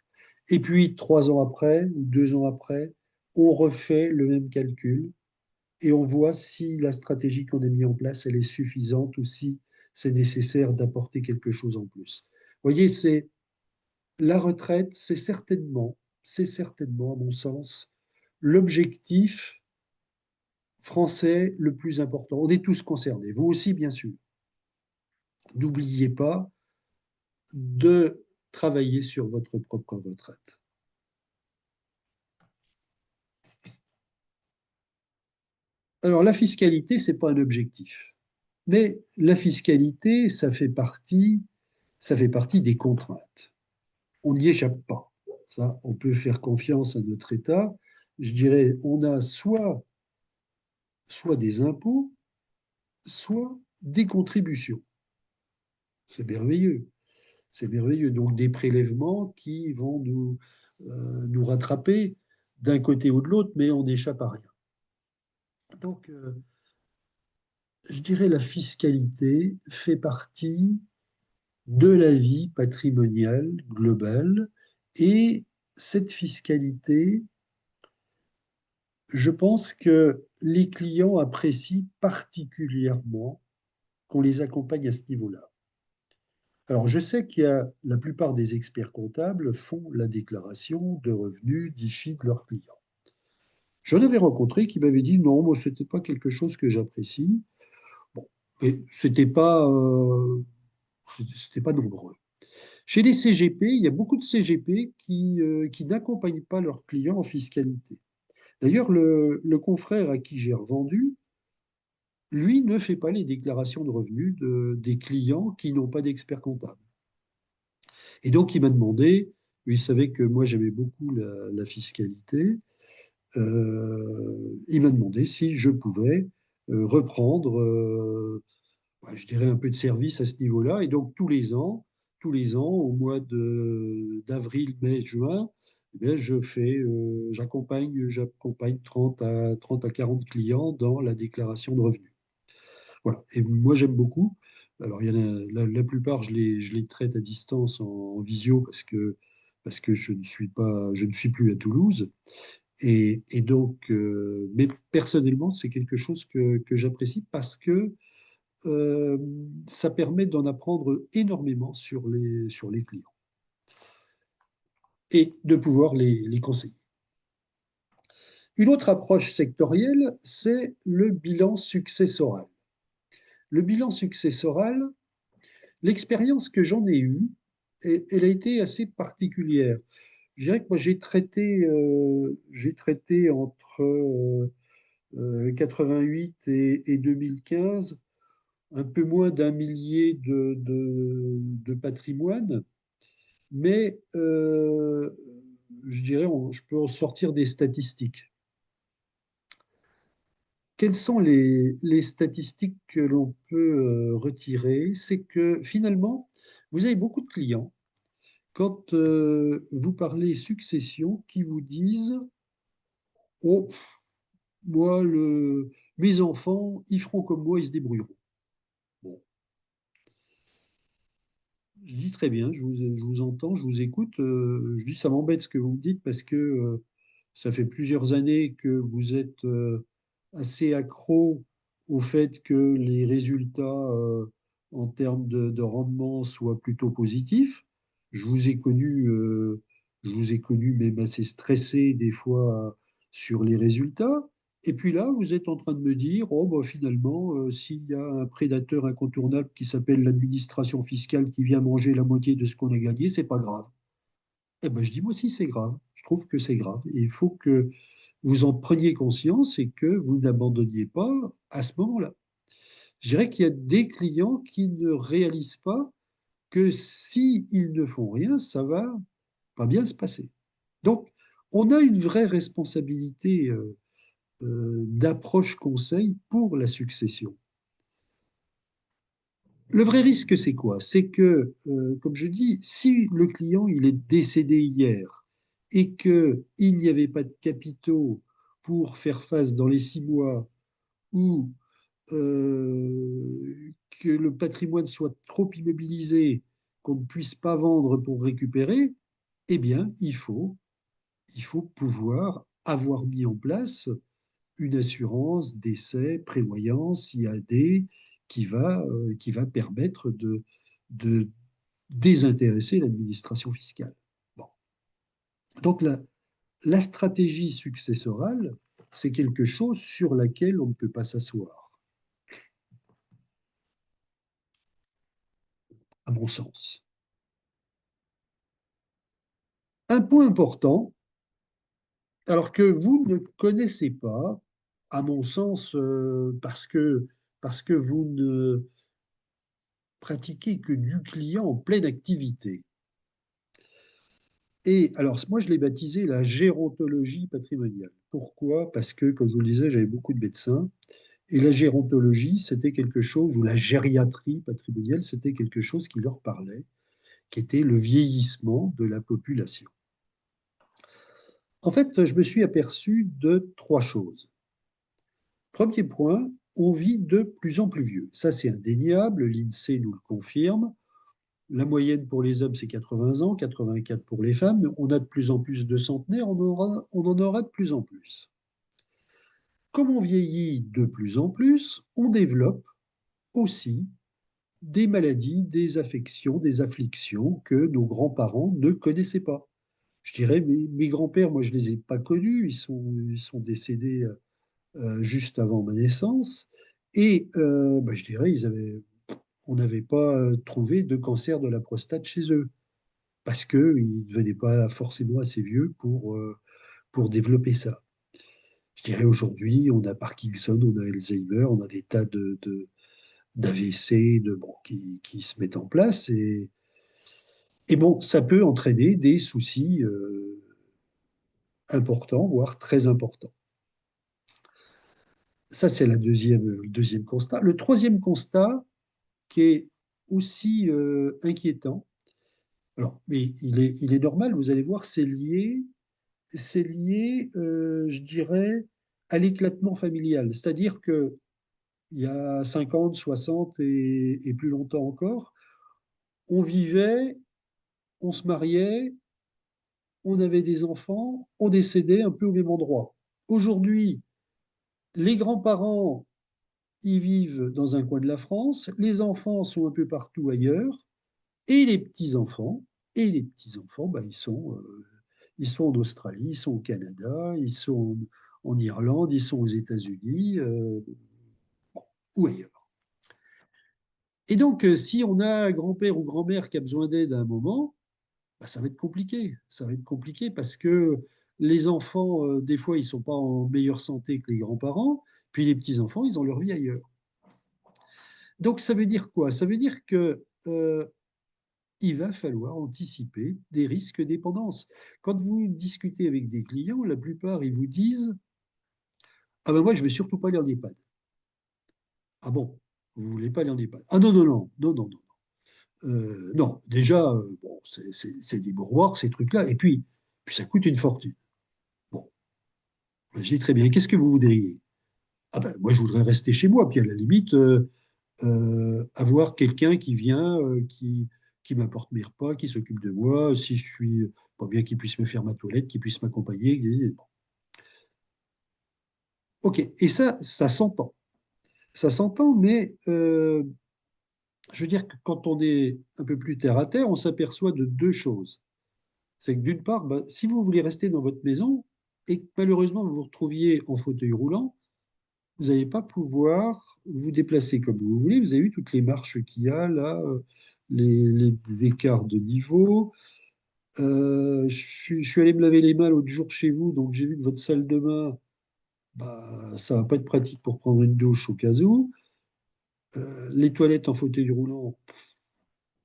Et puis, 3 ans après ou 2 ans après, on refait le même calcul et on voit si la stratégie qu'on a mise en place, elle est suffisante ou si c'est nécessaire d'apporter quelque chose en plus. Vous voyez, c'est la retraite, c'est certainement, à mon sens, l'objectif français le plus important. On est tous concernés, vous aussi, bien sûr. N'oubliez pas de travailler sur votre propre retraite. Alors, la fiscalité, ce n'est pas un objectif. Mais la fiscalité, ça fait partie des contraintes. On n'y échappe pas. Ça, on peut faire confiance à notre État. Je dirais, on a soit des impôts, soit des contributions. C'est merveilleux. C'est merveilleux. Donc des prélèvements qui vont nous rattraper d'un côté ou de l'autre, mais on n'échappe à rien. Donc, je dirais la fiscalité fait partie de la vie patrimoniale globale Et cette fiscalité, je pense que les clients apprécient particulièrement qu'on les accompagne à ce niveau-là. Alors, je sais qu'il y a la plupart des experts comptables font la déclaration de revenus d'IFI de leurs clients. J'en avais rencontré qui m'avaient dit non, moi, c'était pas quelque chose que j'apprécie. Bon, mais c'était pas nombreux. Chez les CGP, il y a beaucoup de CGP qui n'accompagnent pas leurs clients en fiscalité. D'ailleurs, le confrère à qui j'ai revendu, lui, ne fait pas les déclarations de revenus des clients qui n'ont pas d'expert comptable. Et donc, il m'a demandé, il savait que moi, j'aimais beaucoup la fiscalité, il m'a demandé si je pouvais reprendre, je dirais, un peu de service à ce niveau-là. Et donc, tous les ans, au mois d'avril, mai, juin, eh bien, j'accompagne 30 à 40 clients dans la déclaration de revenus. Voilà. Et moi, j'aime beaucoup. Alors, il y en a, la plupart, je les traite à distance en visio parce que je ne suis plus à Toulouse. Et donc, mais personnellement, c'est quelque chose que j'apprécie parce que euh, ça permet d'en apprendre énormément sur les clients et de pouvoir les conseiller. Une autre approche sectorielle, c'est le bilan successoral. Le bilan successoral, l'expérience que j'en ai eue, elle a été assez particulière. Je dirais que moi, j'ai traité entre 88 et 2015 un peu moins d'1 millier de patrimoine, mais je dirais, je peux en sortir des statistiques. Quelles sont les statistiques que l'on peut retirer? C'est que finalement, vous avez beaucoup de clients, quand vous parlez succession, qui vous disent, oh, moi, mes enfants, ils feront comme moi, ils se débrouilleront. Bon, je dis très bien, je vous entends, je vous écoute. Je dis, ça m'embête ce que vous me dites parce que ça fait plusieurs années que vous êtes assez accro au fait que les résultats en termes de rendement soient plutôt positifs. Je vous ai connu, je vous ai connu même assez stressé des fois sur les résultats. Et puis là, vous êtes en train de me dire, oh, bah, finalement, s'il y a un prédateur incontournable qui s'appelle l'administration fiscale qui vient manger la moitié de ce qu'on a gagné, c'est pas grave. Eh ben, je dis, moi aussi, c'est grave. Je trouve que c'est grave. Et il faut que vous en preniez conscience et que vous n'abandonniez pas à ce moment-là. Je dirais qu'il y a des clients qui ne réalisent pas que s'ils ne font rien, ça va pas bien se passer. Donc, on a une vraie responsabilité d'approche conseil pour la succession. Le vrai risque, c'est quoi? C'est que, comme je dis, si le client il est décédé hier et qu'il n'y avait pas de capitaux pour faire face dans les 6 mois ou que le patrimoine soit trop immobilisé, qu'on ne puisse pas vendre pour récupérer, eh bien, il faut pouvoir avoir mis en place une assurance décès, prévoyance, IAD, qui va permettre de désintéresser l'administration fiscale. Bon. Donc la stratégie successorale, c'est quelque chose sur laquelle on ne peut pas s'asseoir, à mon sens. Un point important, alors que vous ne connaissez pas, à mon sens, parce que vous ne pratiquez que du client en pleine activité. Et alors, moi, je l'ai baptisé la gérontologie patrimoniale. Pourquoi? Parce que, comme je vous le disais, j'avais beaucoup de médecins. Et la gérontologie, c'était quelque chose, ou la gériatrie patrimoniale, c'était quelque chose qui leur parlait, qui était le vieillissement de la population. En fait, je me suis aperçu de 3 choses. Premier point, on vit de plus en plus vieux. Ça, c'est indéniable, l'INSEE nous le confirme. La moyenne pour les hommes, c'est 80 ans, 84 pour les femmes. On a de plus en plus de centenaires, on en aura de plus en plus. Comme on vieillit de plus en plus, on développe aussi des maladies, des affections, des afflictions que nos grands-parents ne connaissaient pas. Je dirais, mes grands-pères, moi, je ne les ai pas connus, ils sont décédés juste avant ma naissance, et bah, je dirais, on n'avait pas trouvé de cancer de la prostate chez eux, parce qu'ils ne devenaient pas forcément assez vieux pour développer ça. Je dirais aujourd'hui, on a Parkinson, on a Alzheimer, on a des tas d'AVC bon, qui se mettent en place. Et bon, ça peut entraîner des soucis importants, voire très importants. Ça, c'est le deuxième constat. Le troisième constat, qui est aussi inquiétant, alors, mais il est normal, vous allez voir, c'est lié je dirais, à l'éclatement familial. C'est-à-dire que il y a 50, 60 et plus longtemps encore, on vivait, on se mariait, on avait des enfants, on décédait un peu au même endroit. Aujourd'hui, les grands-parents, ils vivent dans un coin de la France, les enfants sont un peu partout ailleurs, et les petits-enfants, bah, ils sont en Australie, ils sont au Canada, ils sont en Irlande, ils sont aux États-Unis, ou ailleurs. Et donc, si on a un grand-père ou grand-mère qui a besoin d'aide à un moment, bah, ça va être compliqué. Ça va être compliqué parce que les enfants, des fois, ils ne sont pas en meilleure santé que les grands-parents, puis les petits-enfants, ils ont leur vie ailleurs. Donc, ça veut dire quoi? Ça veut dire que il va falloir anticiper des risques de dépendance. Quand vous discutez avec des clients, la plupart, ils vous disent, ah ben moi, je ne vais surtout pas aller en EHPAD. Ah bon, vous ne voulez pas aller en EHPAD? Ah non, non, non, non, non, non. Non, déjà, bon, c'est des bourroirs, ces trucs-là, et puis ça coûte une fortune. Bon, je dis très bien, qu'est-ce que vous voudriez? Ah ben, moi, je voudrais rester chez moi, puis à la limite, avoir quelqu'un qui vient, qui m'apporte mes repas, qui s'occupe de moi, si je suis pas bien, qu'il puisse me faire ma toilette, qu'il puisse m'accompagner. Bon. Ok, et ça s'entend. Ça s'entend, mais je veux dire que quand on est un peu plus terre à terre, on s'aperçoit de deux choses. C'est que d'une part, ben, si vous voulez rester dans votre maison et que malheureusement vous vous retrouviez en fauteuil roulant, vous n'allez pas pouvoir vous déplacer comme vous voulez. Vous avez vu toutes les marches qu'il y a là, les écarts de niveau. Je suis allé me laver les mains l'autre jour chez vous, donc j'ai vu que votre salle de bain, bah, ça va pas être pratique pour prendre une douche au cas où. Les toilettes en fauteuil roulant,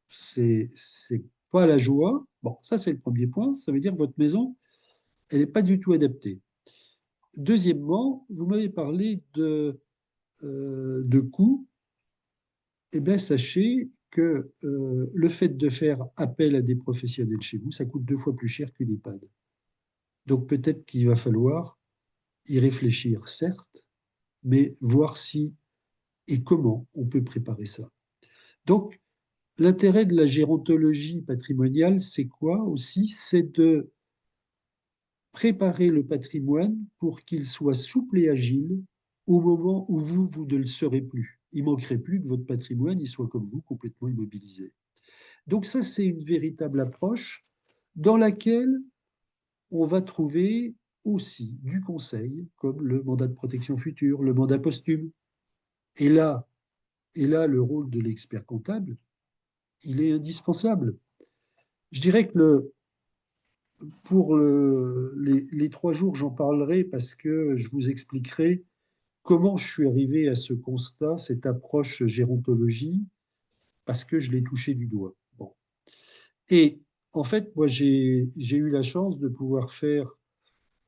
c'est pas la joie. Bon, ça c'est le premier point. Ça veut dire que votre maison, elle n'est pas du tout adaptée. Deuxièmement, vous m'avez parlé de coûts. Eh bien, sachez que le fait de faire appel à des professionnels chez vous, ça coûte 2 fois plus cher qu'une EHPAD. Donc peut-être qu'il va falloir y réfléchir, certes, mais voir si et comment on peut préparer ça. Donc, l'intérêt de la gérontologie patrimoniale, c'est quoi aussi? C'est de préparer le patrimoine pour qu'il soit souple et agile au moment où vous ne le serez plus. Il ne manquerait plus que votre patrimoine il soit comme vous, complètement immobilisé. Donc ça, c'est une véritable approche dans laquelle on va trouver aussi du conseil, comme le mandat de protection future, le mandat posthume. Et là, le rôle de l'expert comptable, il est indispensable. Je dirais que pour les 3 jours, j'en parlerai parce que je vous expliquerai comment je suis arrivé à ce constat, cette approche gérontologie, parce que je l'ai touché du doigt. Bon. Et en fait, moi, j'ai eu la chance de pouvoir faire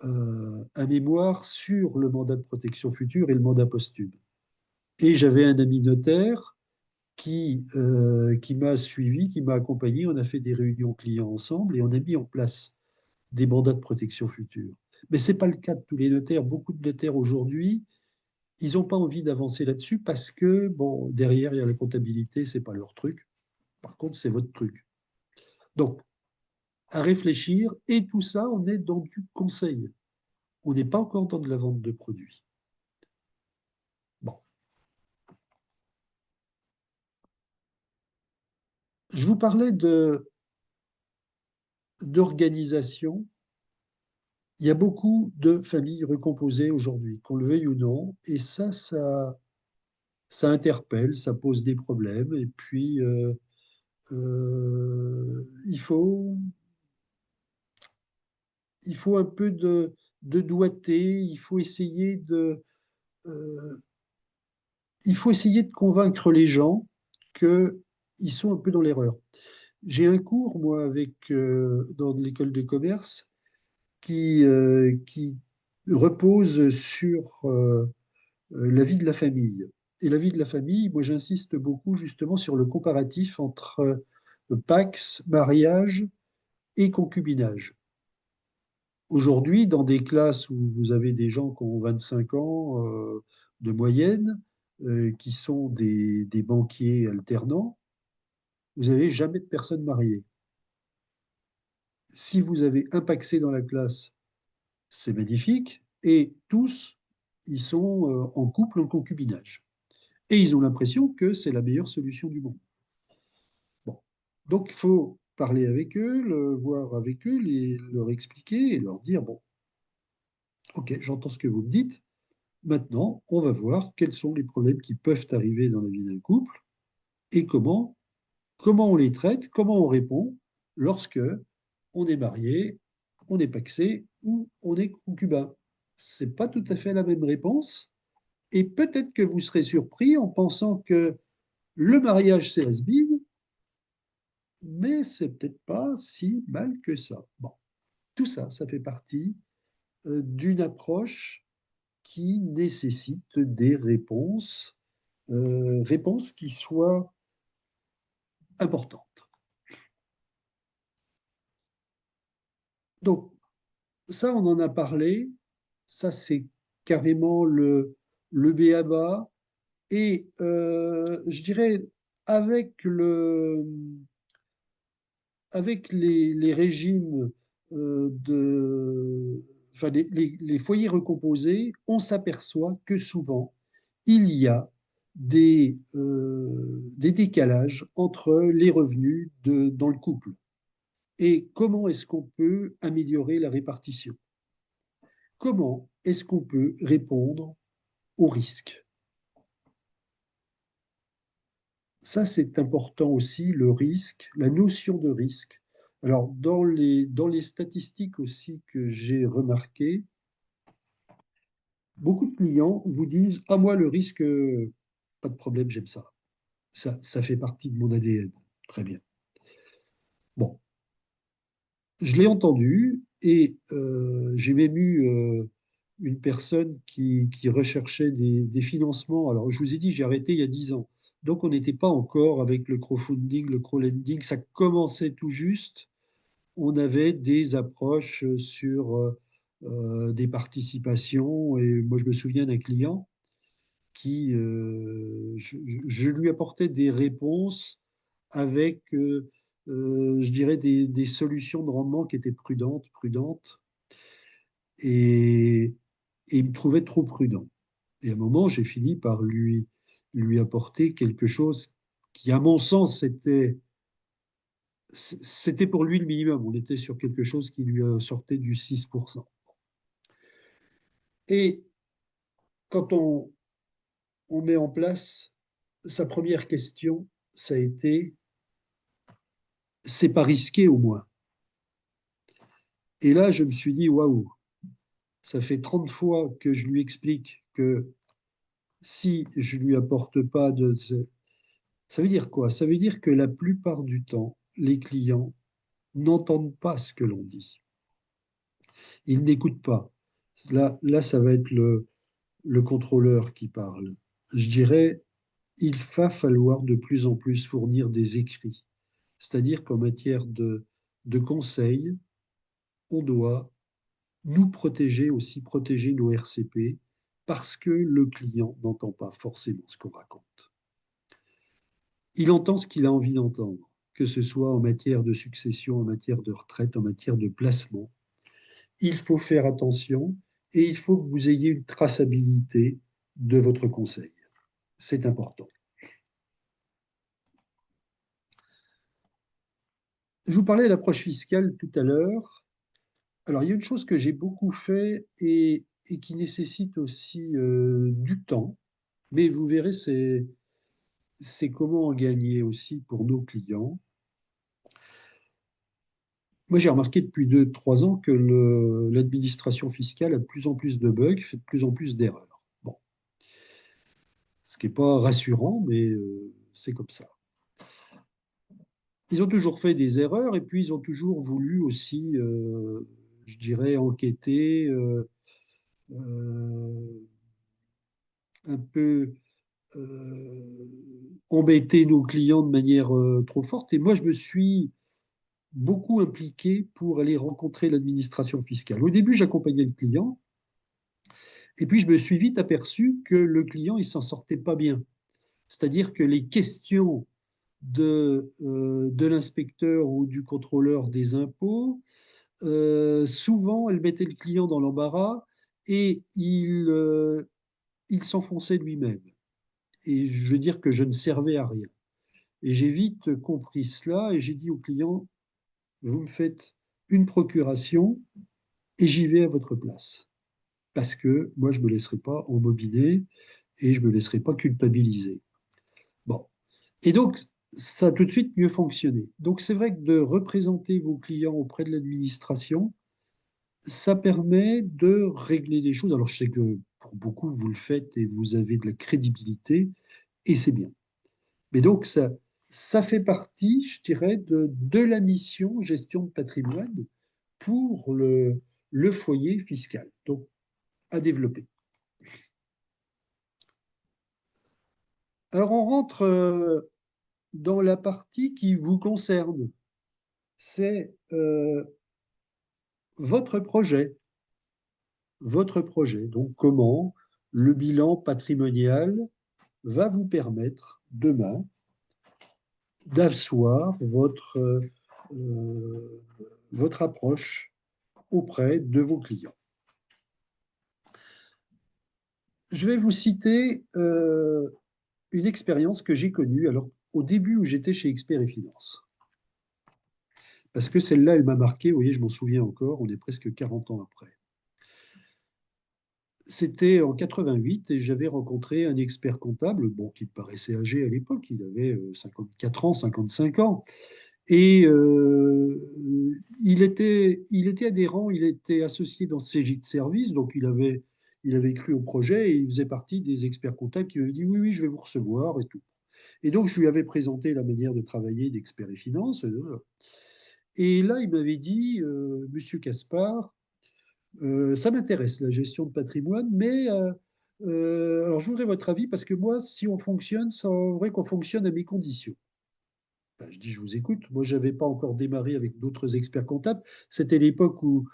un mémoire sur le mandat de protection future et le mandat posthume. Et j'avais un ami notaire qui m'a suivi, qui m'a accompagné. On a fait des réunions clients ensemble et on a mis en place des mandats de protection future. Mais ce n'est pas le cas de tous les notaires. Beaucoup de notaires aujourd'hui, ils n'ont pas envie d'avancer là-dessus parce que, bon, derrière, il y a la comptabilité, ce n'est pas leur truc. Par contre, c'est votre truc. Donc, à réfléchir, et tout ça, on est dans du conseil. On n'est pas encore dans de la vente de produits. Bon, je vous parlais d'organisation. Il y a beaucoup de familles recomposées aujourd'hui, qu'on le veuille ou non, et ça interpelle, ça pose des problèmes, et puis il il faut un peu de doigté, euh, il faut essayer de convaincre les gens qu'ils sont un peu dans l'erreur. J'ai un cours, moi, dans l'école de commerce qui repose sur la vie de la famille. Et la vie de la famille, moi, j'insiste beaucoup justement sur le comparatif entre Pax, mariage et concubinage. Aujourd'hui, dans des classes où vous avez des gens qui ont 25 ans de moyenne, qui sont des banquiers alternants, vous n'avez jamais de personnes mariées. Si vous avez un paxé dans la classe, c'est magnifique, et tous, ils sont en couple, en concubinage. Et ils ont l'impression que c'est la meilleure solution du monde. Bon. Donc, il faut parler avec eux, voir avec eux, leur expliquer et leur dire, bon, ok, j'entends ce que vous me dites. Maintenant, on va voir quels sont les problèmes qui peuvent arriver dans la vie d'un couple et comment on les traite, comment on répond lorsque on est marié, on est pacsé ou on est concubin. C'est pas tout à fait la même réponse. Et peut-être que vous serez surpris en pensant que le mariage, c'est has-been, mais c'est peut-être pas si mal que ça. Bon, tout ça, ça fait partie d'une approche qui nécessite des réponses qui soient importantes. Donc, ça, on en a parlé. Ça, c'est carrément le b.a.-ba. Et je dirais, avec, avec les régimes enfin, les foyers recomposés, on s'aperçoit que souvent, il y a des décalages entre les revenus dans le couple. Et comment est-ce qu'on peut améliorer la répartition? Comment est-ce qu'on peut répondre aux risques? Ça, c'est important aussi, le risque, la notion de risque. Alors, dans les statistiques aussi que j'ai remarqué, beaucoup de clients vous disent, ah, moi, le risque, pas de problème, j'aime ça. Ça fait partie de mon ADN. Très bien. Bon, je l'ai entendu et j'ai même eu une personne qui recherchait des financements. Alors, je vous ai dit, j'ai arrêté il y a 10 ans. Donc, on n'était pas encore avec le crowdfunding, le crowdlending. Ça commençait tout juste. On avait des approches sur des participations. Et moi, je me souviens d'un client je lui apportais des réponses avec, je dirais, des solutions de rendement qui étaient prudentes, et, et il me trouvait trop prudent. Et à un moment, j'ai fini par lui apporter quelque chose qui, à mon sens, c'était pour lui le minimum. On était sur quelque chose qui lui sortait du 6%. Et quand on met en place, sa première question, ça a été, c'est pas risqué au moins. Et là, je me suis dit, waouh, ça fait 30 fois que je lui explique que si je lui apporte pas de... Ça veut dire quoi? Ça veut dire que la plupart du temps, les clients n'entendent pas ce que l'on dit. Ils n'écoutent pas. Là, ça va être le contrôleur qui parle. Je dirais, il va falloir de plus en plus fournir des écrits. C'est-à-dire qu'en matière de conseils, on doit nous protéger aussi, protéger nos RCP, parce que le client n'entend pas forcément ce qu'on raconte. Il entend ce qu'il a envie d'entendre. que ce soit en matière de succession, en matière de retraite, en matière de placement. Il faut faire attention et il faut que vous ayez une traçabilité de votre conseil. C'est important. Je vous parlais de l'approche fiscale tout à l'heure. Alors, il y a une chose que j'ai beaucoup fait et qui nécessite aussi du temps, mais vous verrez, c'est comment en gagner aussi pour nos clients. Moi, j'ai remarqué depuis 2, 3 ans que l'administration fiscale a de plus en plus de bugs, fait de plus en plus d'erreurs. Bon, ce qui n'est pas rassurant, mais c'est comme ça. Ils ont toujours fait des erreurs et puis ils ont toujours voulu aussi, je dirais, enquêter, euh, un peu embêter nos clients de manière trop forte. Et moi, je me suis beaucoup impliqué pour aller rencontrer l'administration fiscale. Au début, j'accompagnais le client et puis je me suis vite aperçu que le client, il s'en sortait pas bien. C'est-à-dire que les questions de l'inspecteur ou du contrôleur des impôts, souvent, elles mettaient le client dans l'embarras et il s'enfonçait lui-même. Et je veux dire que je ne servais à rien. Et j'ai vite compris cela et j'ai dit au client, vous me faites une procuration et j'y vais à votre place. Parce que moi, je ne me laisserai pas embobiner et je ne me laisserai pas culpabiliser. Bon. Et donc, ça a tout de suite mieux fonctionné. Donc, c'est vrai que de représenter vos clients auprès de l'administration, ça permet de régler des choses. Alors, je sais que pour beaucoup, vous le faites et vous avez de la crédibilité et c'est bien. Mais donc, ça fait partie, je dirais, de la mission gestion de patrimoine pour le foyer fiscal. Donc, à développer. Alors, on rentre dans la partie qui vous concerne. C'est votre projet. Votre projet. Donc, comment le bilan patrimonial va vous permettre demain d'asseoir votre approche auprès de vos clients. Je vais vous citer une expérience que j'ai connue alors, au début où j'étais chez Expert et Finance. Parce que celle-là, elle m'a marqué, vous voyez, je m'en souviens encore, on est presque 40 ans après. C'était en 88 et j'avais rencontré un expert comptable, bon, qui me paraissait âgé à l'époque, il avait 54 ans, 55 ans. Et il était adhérent, il était associé dans CJ de service, donc il avait cru au projet et il faisait partie des experts comptables qui m'avaient dit oui, oui, je vais vous recevoir et tout. Et donc, je lui avais présenté la manière de travailler d'Expert et Finance. Et là, il m'avait dit, Monsieur Caspar, ça m'intéresse, la gestion de patrimoine, mais alors je voudrais votre avis parce que moi, si on fonctionne, c'est vrai qu'on fonctionne à mes conditions. Ben, je dis, je vous écoute. Moi, je n'avais pas encore démarré avec d'autres experts comptables. C'était l'époque où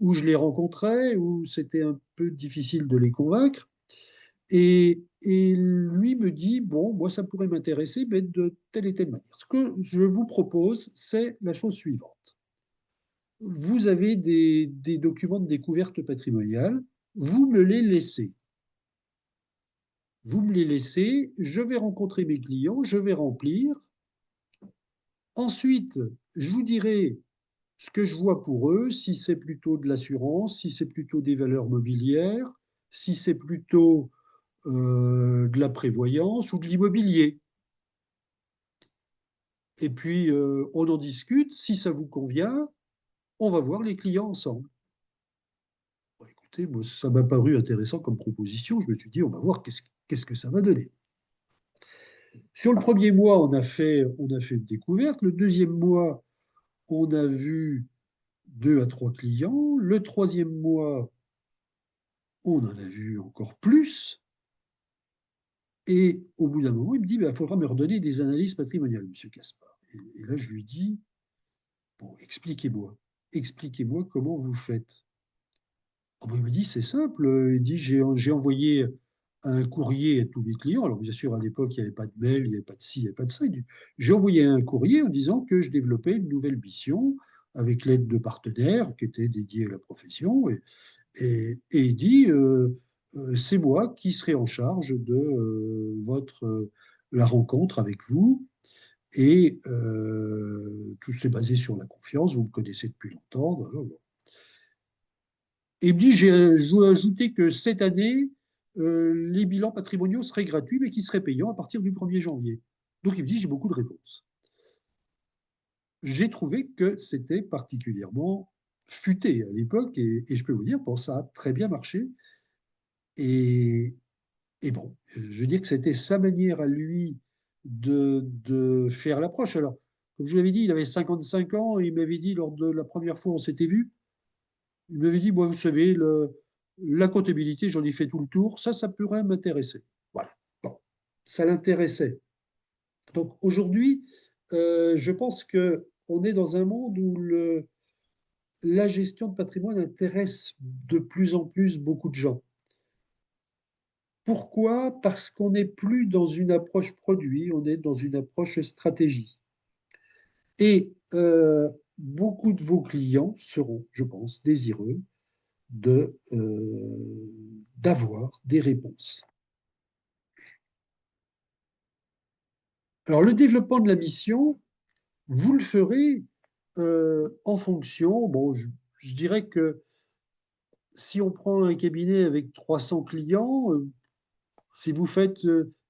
je les rencontrais, où c'était un peu difficile de les convaincre. Et lui me dit, bon, moi, ça pourrait m'intéresser, mais de telle et telle manière. Ce que je vous propose, c'est la chose suivante. Vous avez des documents de découverte patrimoniale, vous me les laissez. Vous me les laissez, je vais rencontrer mes clients, je vais remplir. Ensuite, je vous dirai ce que je vois pour eux, si c'est plutôt de l'assurance, si c'est plutôt des valeurs mobilières, si c'est plutôt de la prévoyance ou de l'immobilier. Et puis, on en discute. Si ça vous convient, on va voir les clients ensemble. Bon, écoutez, moi, ça m'a paru intéressant comme proposition. Je me suis dit, on va voir qu'est-ce que ça va donner. Sur le premier mois, on a fait une découverte. Le deuxième mois, on a vu 2 à 3 clients. Le troisième mois, on en a vu encore plus. Et au bout d'un moment, il me dit, il faudra me redonner des analyses patrimoniales, Monsieur Caspar. Et là, je lui dis, bon, expliquez-moi comment vous faites. Oh, ben, il me dit, c'est simple. Il dit, j'ai envoyé un courrier à tous mes clients. Alors, bien sûr, à l'époque, il n'y avait pas de mail, il n'y avait pas de ci, il n'y avait pas de ça. J'ai envoyé un courrier en disant que je développais une nouvelle mission avec l'aide de partenaires qui étaient dédiés à la profession. Et il dit, c'est moi qui serai en charge de la rencontre avec vous. Et tout s'est basé sur la confiance. Vous me connaissez depuis longtemps. Blablabla. Et il me dit, je dois ajouter que cette année, les bilans patrimoniaux seraient gratuits, mais qui seraient payants à partir du 1er janvier. Donc il me dit, j'ai beaucoup de réponses. J'ai trouvé que c'était particulièrement futé à l'époque, et je peux vous dire, bon, ça a très bien marché. Et, et bon, je veux dire que c'était sa manière à lui de faire l'approche. Alors, comme je vous l'avais dit, il avait 55 ans, et il m'avait dit lors de la première fois où on s'était vu, il m'avait dit, moi, vous savez, la comptabilité, j'en ai fait tout le tour, ça pourrait m'intéresser. Voilà. Bon, ça l'intéressait. Donc aujourd'hui, je pense qu'on est dans un monde où la gestion de patrimoine intéresse de plus en plus beaucoup de gens. Pourquoi? Parce qu'on n'est plus dans une approche produit, on est dans une approche stratégie. Et beaucoup de vos clients seront, je pense, désireux d'avoir des réponses. Alors, le développement de la mission, vous le ferez en fonction, bon, je dirais que si on prend un cabinet avec 300 clients, si vous faites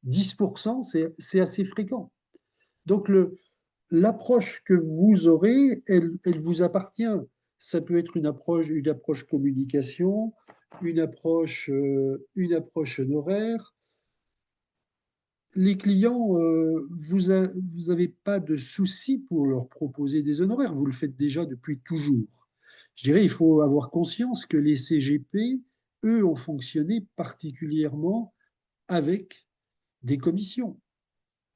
10%, c'est assez fréquent. Donc, l'approche que vous aurez, elle vous appartient. Ça peut être une approche communication, une approche honoraire. Les clients, vous n'avez pas de souci pour leur proposer des honoraires. Vous le faites déjà depuis toujours. Je dirais, il faut avoir conscience que les CGP, eux, ont fonctionné particulièrement avec des commissions.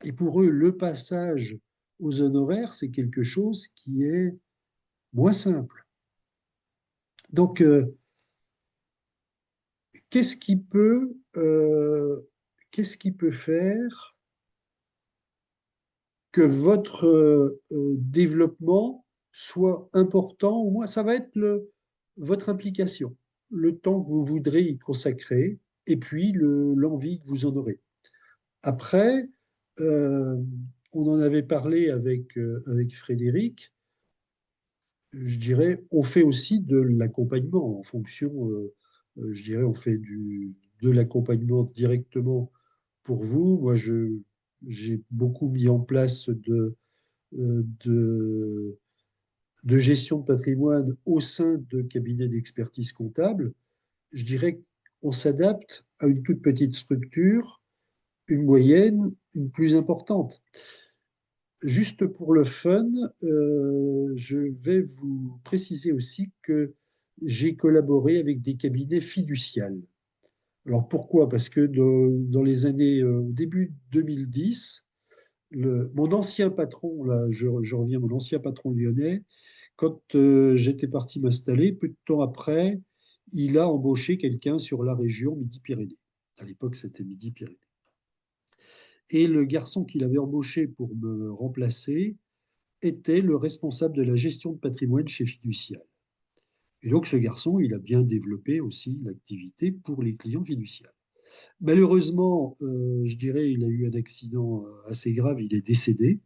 Et pour eux, le passage aux honoraires, c'est quelque chose qui est moins simple. Donc, qu'est-ce qui peut, qu'est-ce qui peut faire que votre développement soit important, au moins ça va être votre implication, le temps que vous voudrez y consacrer, et puis l'envie que vous en aurez. Après, euh, on en avait parlé avec Frédéric, je dirais, on fait aussi de l'accompagnement en fonction, je dirais, on fait de l'accompagnement directement pour vous. Moi, j'ai beaucoup mis en place euh, de, de gestion de patrimoine au sein de cabinets d'expertise comptable. Je dirais qu'on s'adapte à une toute petite structure, une moyenne, une plus importante. Juste pour le fun, je vais vous préciser aussi que j'ai collaboré avec des cabinets fiducials. Alors pourquoi? Parce que dans les années, au début 2010, mon ancien patron, là, je reviens, mon ancien patron lyonnais, quand j'étais parti m'installer, peu de temps après, il a embauché quelqu'un sur la région Midi-Pyrénées. À l'époque, c'était Midi-Pyrénées. Et le garçon qu'il avait embauché pour me remplacer était le responsable de la gestion de patrimoine chez Fiducial. Et donc, ce garçon, il a bien développé aussi l'activité pour les clients fiduciaires. Malheureusement, je dirais, il a eu un accident assez grave, il est décédé.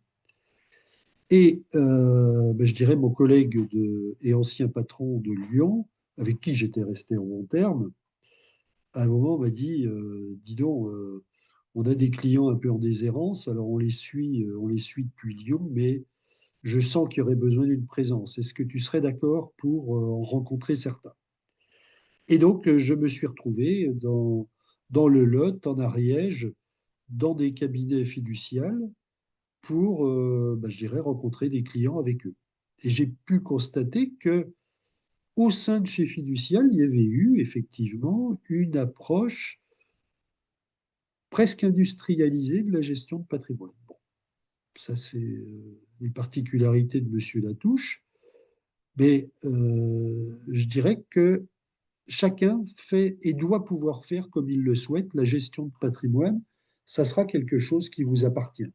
Et ben, je dirais, mon collègue et ancien patron de Lyon, avec qui j'étais resté en bon terme, à un moment m'a dit, dis donc, on a des clients un peu en déshérence, alors on les suit depuis Lyon, mais je sens qu'il y aurait besoin d'une présence. Est-ce que tu serais d'accord pour en rencontrer certains? Et donc, je me suis retrouvé dans le Lot, en Ariège, dans des cabinets fiducials pour, bah, je dirais, rencontrer des clients avec eux. Et j'ai pu constater que au sein de chez Fiducial, il y avait eu effectivement une approche presque industrialisée de la gestion de patrimoine. Bon, ça, c'est les particularités de Monsieur Latouche, mais je dirais que chacun fait et doit pouvoir faire comme il le souhaite. La gestion de patrimoine, ça sera quelque chose qui vous appartient.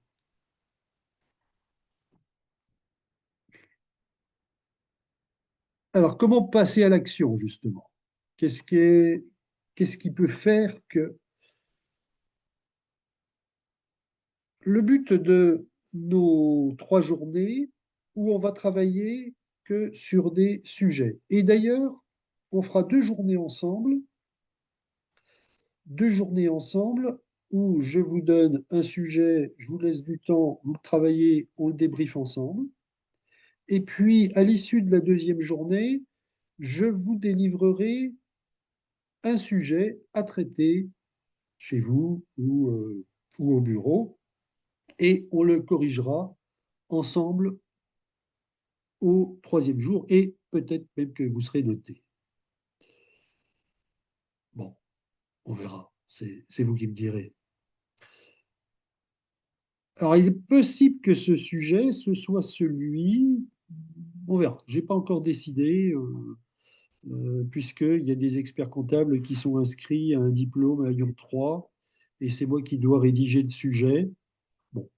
Alors, comment passer à l'action, justement? Qu'est-ce qui peut faire que le but de nos 3 journées, où on va travailler que sur des sujets. Et d'ailleurs, on fera 2 journées ensemble, 2 journées ensemble où je vous donne un sujet, je vous laisse du temps, vous travaillez, on le débriefe ensemble. Et puis, à l'issue de la 2e journée, je vous délivrerai un sujet à traiter chez vous ou au bureau, et on le corrigera ensemble au 3e jour, et peut-être même que vous serez noté. Bon, on verra, c'est vous qui me direz. Alors, il est possible que ce sujet, ce soit celui, on verra, je n'ai pas encore décidé, puisqu'il y a des experts comptables qui sont inscrits à un diplôme à Lyon 3, et c'est moi qui dois rédiger le sujet. Bon,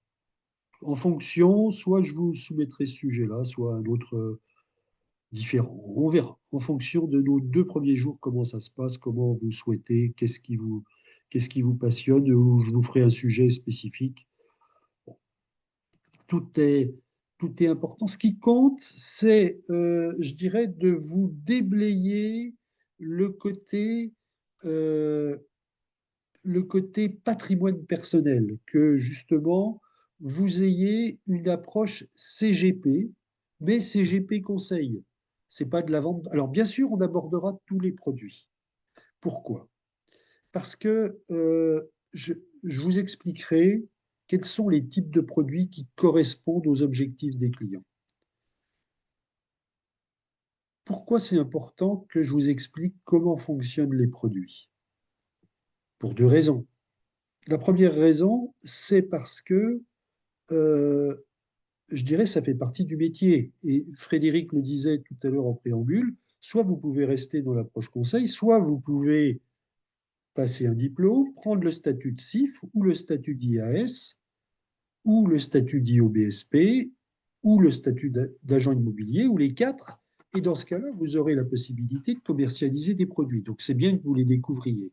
en fonction, soit je vous soumettrai ce sujet-là, soit un autre différent. On verra, en fonction de nos 2 premiers jours, comment ça se passe, comment vous souhaitez, qu'est-ce qui vous passionne, ou je vous ferai un sujet spécifique. Tout est, tout est important. Ce qui compte, c'est, je dirais, de vous déblayer le côté, euh, le côté patrimoine personnel, que justement, vous ayez une approche CGP, mais CGP conseil. C'est pas de la vente. Alors, bien sûr, on abordera tous les produits. Pourquoi? Parce que je, je vous expliquerai quels sont les types de produits qui correspondent aux objectifs des clients. Pourquoi c'est important que je vous explique comment fonctionnent les produits? Pour 2 raisons. La première raison, c'est parce que, euh, je dirais, ça fait partie du métier. Et Frédéric le disait tout à l'heure en préambule, soit vous pouvez rester dans l'approche conseil, soit vous pouvez passer un diplôme, prendre le statut de CIF ou le statut d'IAS ou le statut d'IOBSP ou le statut d'agent immobilier, ou les quatre. Et dans ce cas-là, vous aurez la possibilité de commercialiser des produits. Donc, c'est bien que vous les découvriez.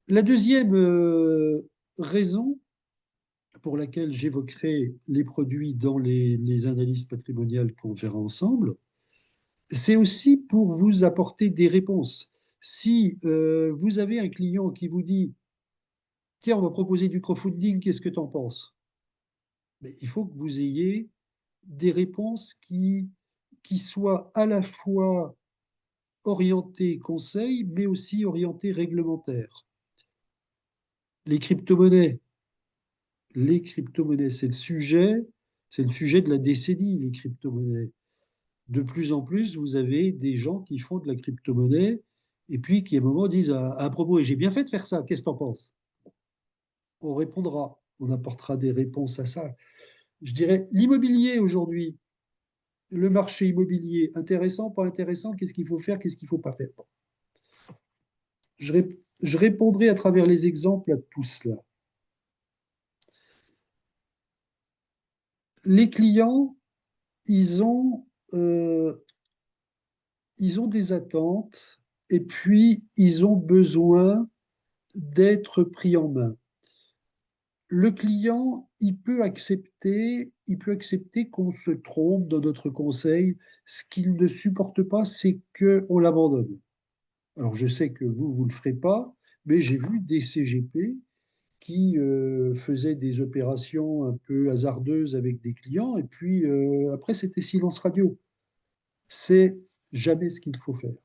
La deuxième raison pour laquelle j'évoquerai les produits dans les analyses patrimoniales qu'on verra ensemble, c'est aussi pour vous apporter des réponses. Si vous avez un client qui vous dit, tiens, on va proposer du crowdfunding, qu'est-ce que tu en penses? Mais il faut que vous ayez des réponses qui soient à la fois orientées conseil, mais aussi orientées réglementaires. Les crypto-monnaies, c'est le sujet de la décennie, les crypto-monnaies. De plus en plus, vous avez des gens qui font de la crypto-monnaie et puis qui, à un moment, disent à propos, et j'ai bien fait de faire ça, qu'est-ce que tu en penses? On répondra, on apportera des réponses à ça. Je dirais, l'immobilier aujourd'hui, le marché immobilier, intéressant, pas intéressant, qu'est-ce qu'il faut faire, qu'est-ce qu'il ne faut pas faire? Je, je répondrai à travers les exemples à tout cela. Les clients, ils ont, euh, ils ont des attentes et puis ils ont besoin d'être pris en main. Le client, il peut accepter qu'on se trompe dans notre conseil. Ce qu'il ne supporte pas, c'est qu'on l'abandonne. Alors, je sais que vous ne le ferez pas, mais j'ai vu des CGP qui faisaient des opérations un peu hasardeuses avec des clients, et puis après, c'était silence radio. C'est jamais ce qu'il faut faire.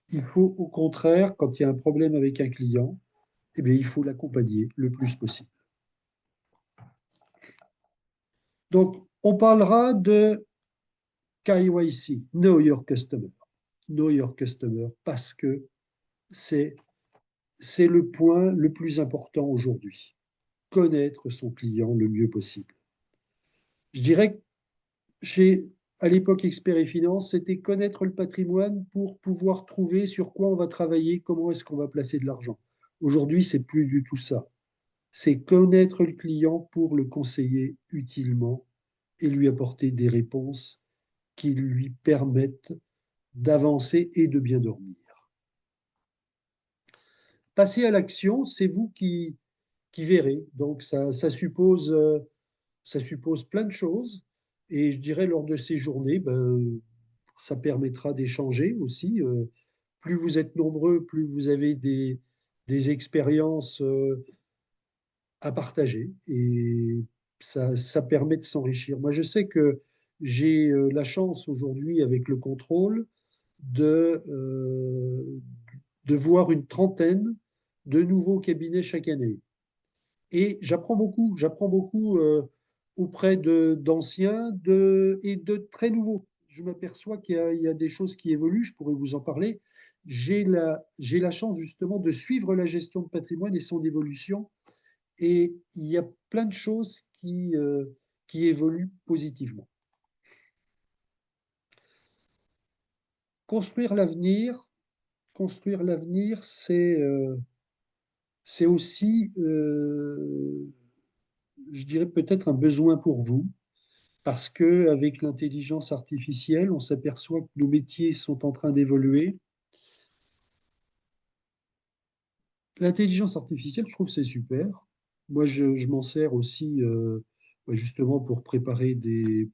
Il faut, au contraire, quand il y a un problème avec un client, eh bien, il faut l'accompagner le plus possible. Donc, on parlera de KYC, Know Your Customer. Know Your Customer, parce que c'est, c'est le point le plus important aujourd'hui. Connaître son client le mieux possible. Je dirais que à l'époque Expert et Finance, c'était connaître le patrimoine pour pouvoir trouver sur quoi on va travailler, comment est-ce qu'on va placer de l'argent. Aujourd'hui, c'est plus du tout ça. C'est connaître le client pour le conseiller utilement et lui apporter des réponses qui lui permettent d'avancer et de bien dormir. Passer à l'action, c'est vous qui verrez. Donc ça suppose plein de choses. Et je dirais, lors de ces journées, ben, ça permettra d'échanger aussi. Plus vous êtes nombreux, plus vous avez des expériences à partager. Et ça permet de s'enrichir. Moi, je sais que j'ai la chance aujourd'hui, avec le contrôle, de voir une trentaine de nouveaux cabinets chaque année. Et j'apprends beaucoup auprès d'anciens et de très nouveaux. Je m'aperçois il y a des choses qui évoluent, je pourrais vous en parler. J'ai la chance justement de suivre la gestion de patrimoine et son évolution. Et il y a plein de choses qui évoluent positivement. Construire l'avenir, construire l'avenir, c'est aussi, je dirais, peut-être un besoin pour vous. Parce qu'avec l'intelligence artificielle, on s'aperçoit que nos métiers sont en train d'évoluer. L'intelligence artificielle, je trouve, c'est super. Moi, je m'en sers aussi justement pour préparer des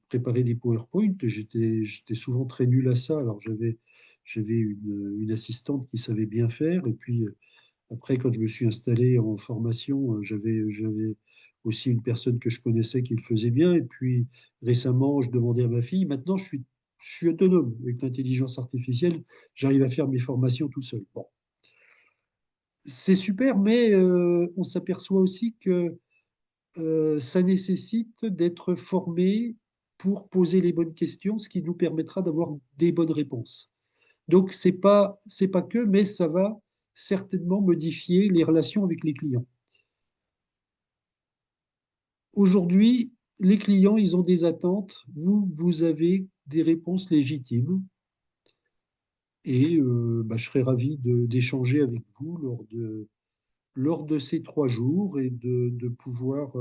PowerPoint. J'étais souvent très nul à ça. Alors, j'avais une assistante qui savait bien faire. Et puis, après, quand je me suis installé en formation, j'avais aussi une personne que je connaissais qui le faisait bien. Et puis récemment, je demandais à ma fille. Maintenant, je suis autonome avec l'intelligence artificielle. J'arrive à faire mes formations tout seul. Bon, c'est super, mais on s'aperçoit aussi que ça nécessite d'être formé pour poser les bonnes questions, ce qui nous permettra d'avoir des bonnes réponses. Donc, c'est pas que, mais ça va certainement modifier les relations avec les clients. Aujourd'hui, les clients, ils ont des attentes. Vous avez des réponses légitimes. Et bah, je serais ravi d'échanger avec vous lors de ces 3 jours et de pouvoir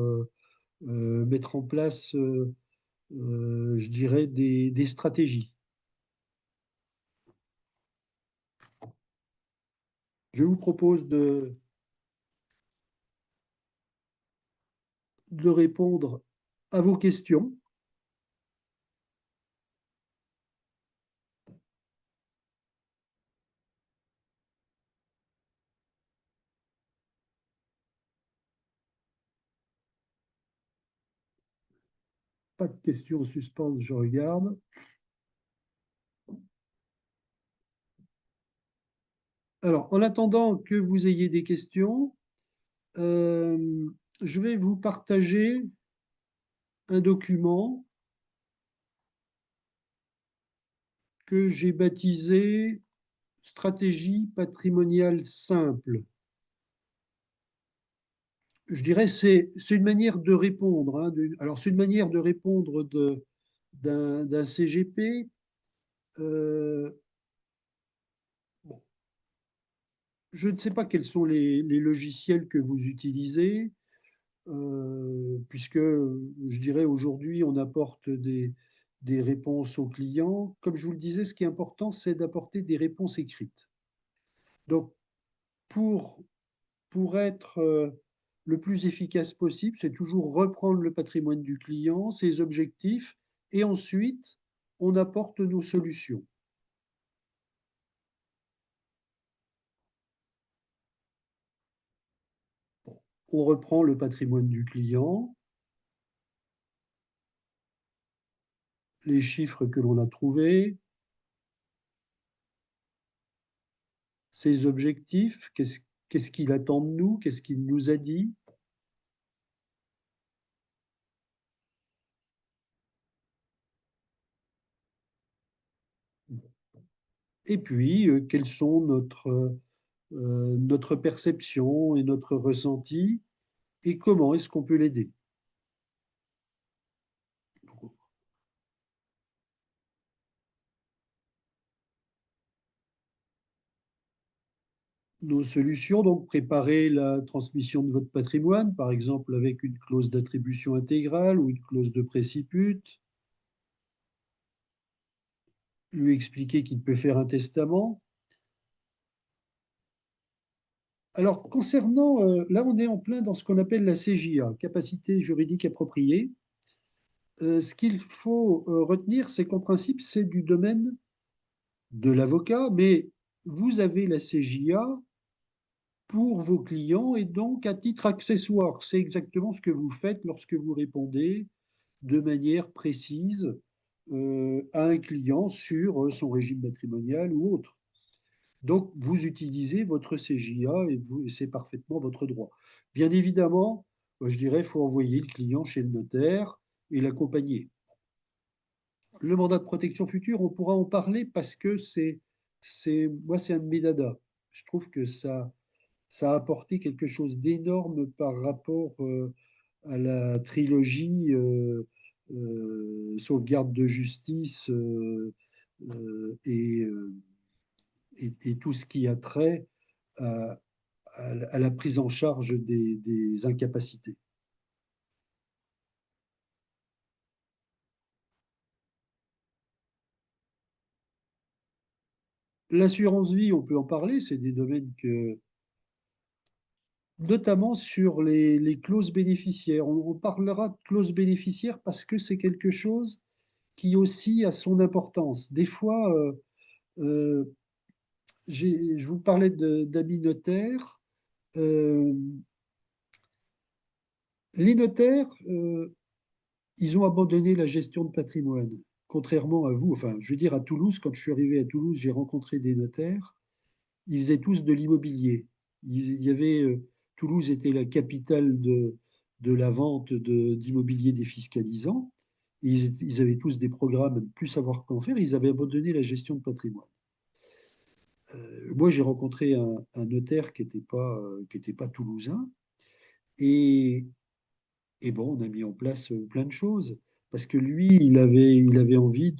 mettre en place, je dirais, des stratégies. Je vous propose de répondre à vos questions. Pas de questions en suspens, je regarde. Alors, en attendant que vous ayez des questions, euh, je vais vous partager un document que j'ai baptisé Stratégie patrimoniale simple. Je dirais c'est une manière de répondre. Hein, alors, c'est une manière de répondre d'un CGP. Euh, bon, je ne sais pas quels sont les logiciels que vous utilisez. Puisque je dirais aujourd'hui, on apporte des réponses aux clients. Comme je vous le disais, ce qui est important, c'est d'apporter des réponses écrites. Donc, pour, pour être le plus efficace possible, c'est toujours reprendre le patrimoine du client, ses objectifs, et ensuite, on apporte nos solutions. Bon, on reprend le patrimoine du client, les chiffres que l'on a trouvés, ses objectifs, qu'est-ce qu'il attend de nous, qu'est-ce qu'il nous a dit. Et puis, quelles sont notre perception et notre ressenti et comment est-ce qu'on peut l'aider. nos solutions, donc préparer la transmission de votre patrimoine, par exemple avec une clause d'attribution intégrale ou une clause de préciput, lui expliquer qu'il peut faire un testament. Alors, concernant, là, on est en plein dans ce qu'on appelle la CJA, capacité juridique appropriée. Ce qu'il faut retenir, c'est qu'en principe, c'est du domaine de l'avocat, mais vous avez la CJA pour vos clients et donc à titre accessoire. C'est exactement ce que vous faites lorsque vous répondez de manière précise à un client sur son régime matrimonial ou autre. Donc, vous utilisez votre CJA et c'est parfaitement votre droit. Bien évidemment, je dirais, il faut envoyer le client chez le notaire et l'accompagner. Le mandat de protection future, on pourra en parler parce que moi, c'est un de mes dadas. Je trouve que ça a apporté quelque chose d'énorme par rapport à la trilogie sauvegarde de justice et tout ce qui a trait à, à la prise en charge des incapacités. L'assurance vie, on peut en parler, c'est des domaines que, notamment sur les clauses bénéficiaires. On parlera de clauses bénéficiaires parce que c'est quelque chose qui aussi a son importance. Des fois, euh, je vous parlais d'amis notaires. Euh, les notaires, ils ont abandonné la gestion de patrimoine, contrairement à vous. Enfin, je veux dire, à Toulouse, quand je suis arrivé à Toulouse, j'ai rencontré des notaires. Ils faisaient tous de l'immobilier. Il y avait, Toulouse était la capitale de la vente d'immobilier défiscalisant. Ils avaient tous des programmes à ne plus savoir qu'en faire. Ils avaient abandonné la gestion de patrimoine. Moi, j'ai rencontré un notaire qui était pas toulousain. Et, et bon, on a mis en place plein de choses. Parce que lui, il avait envie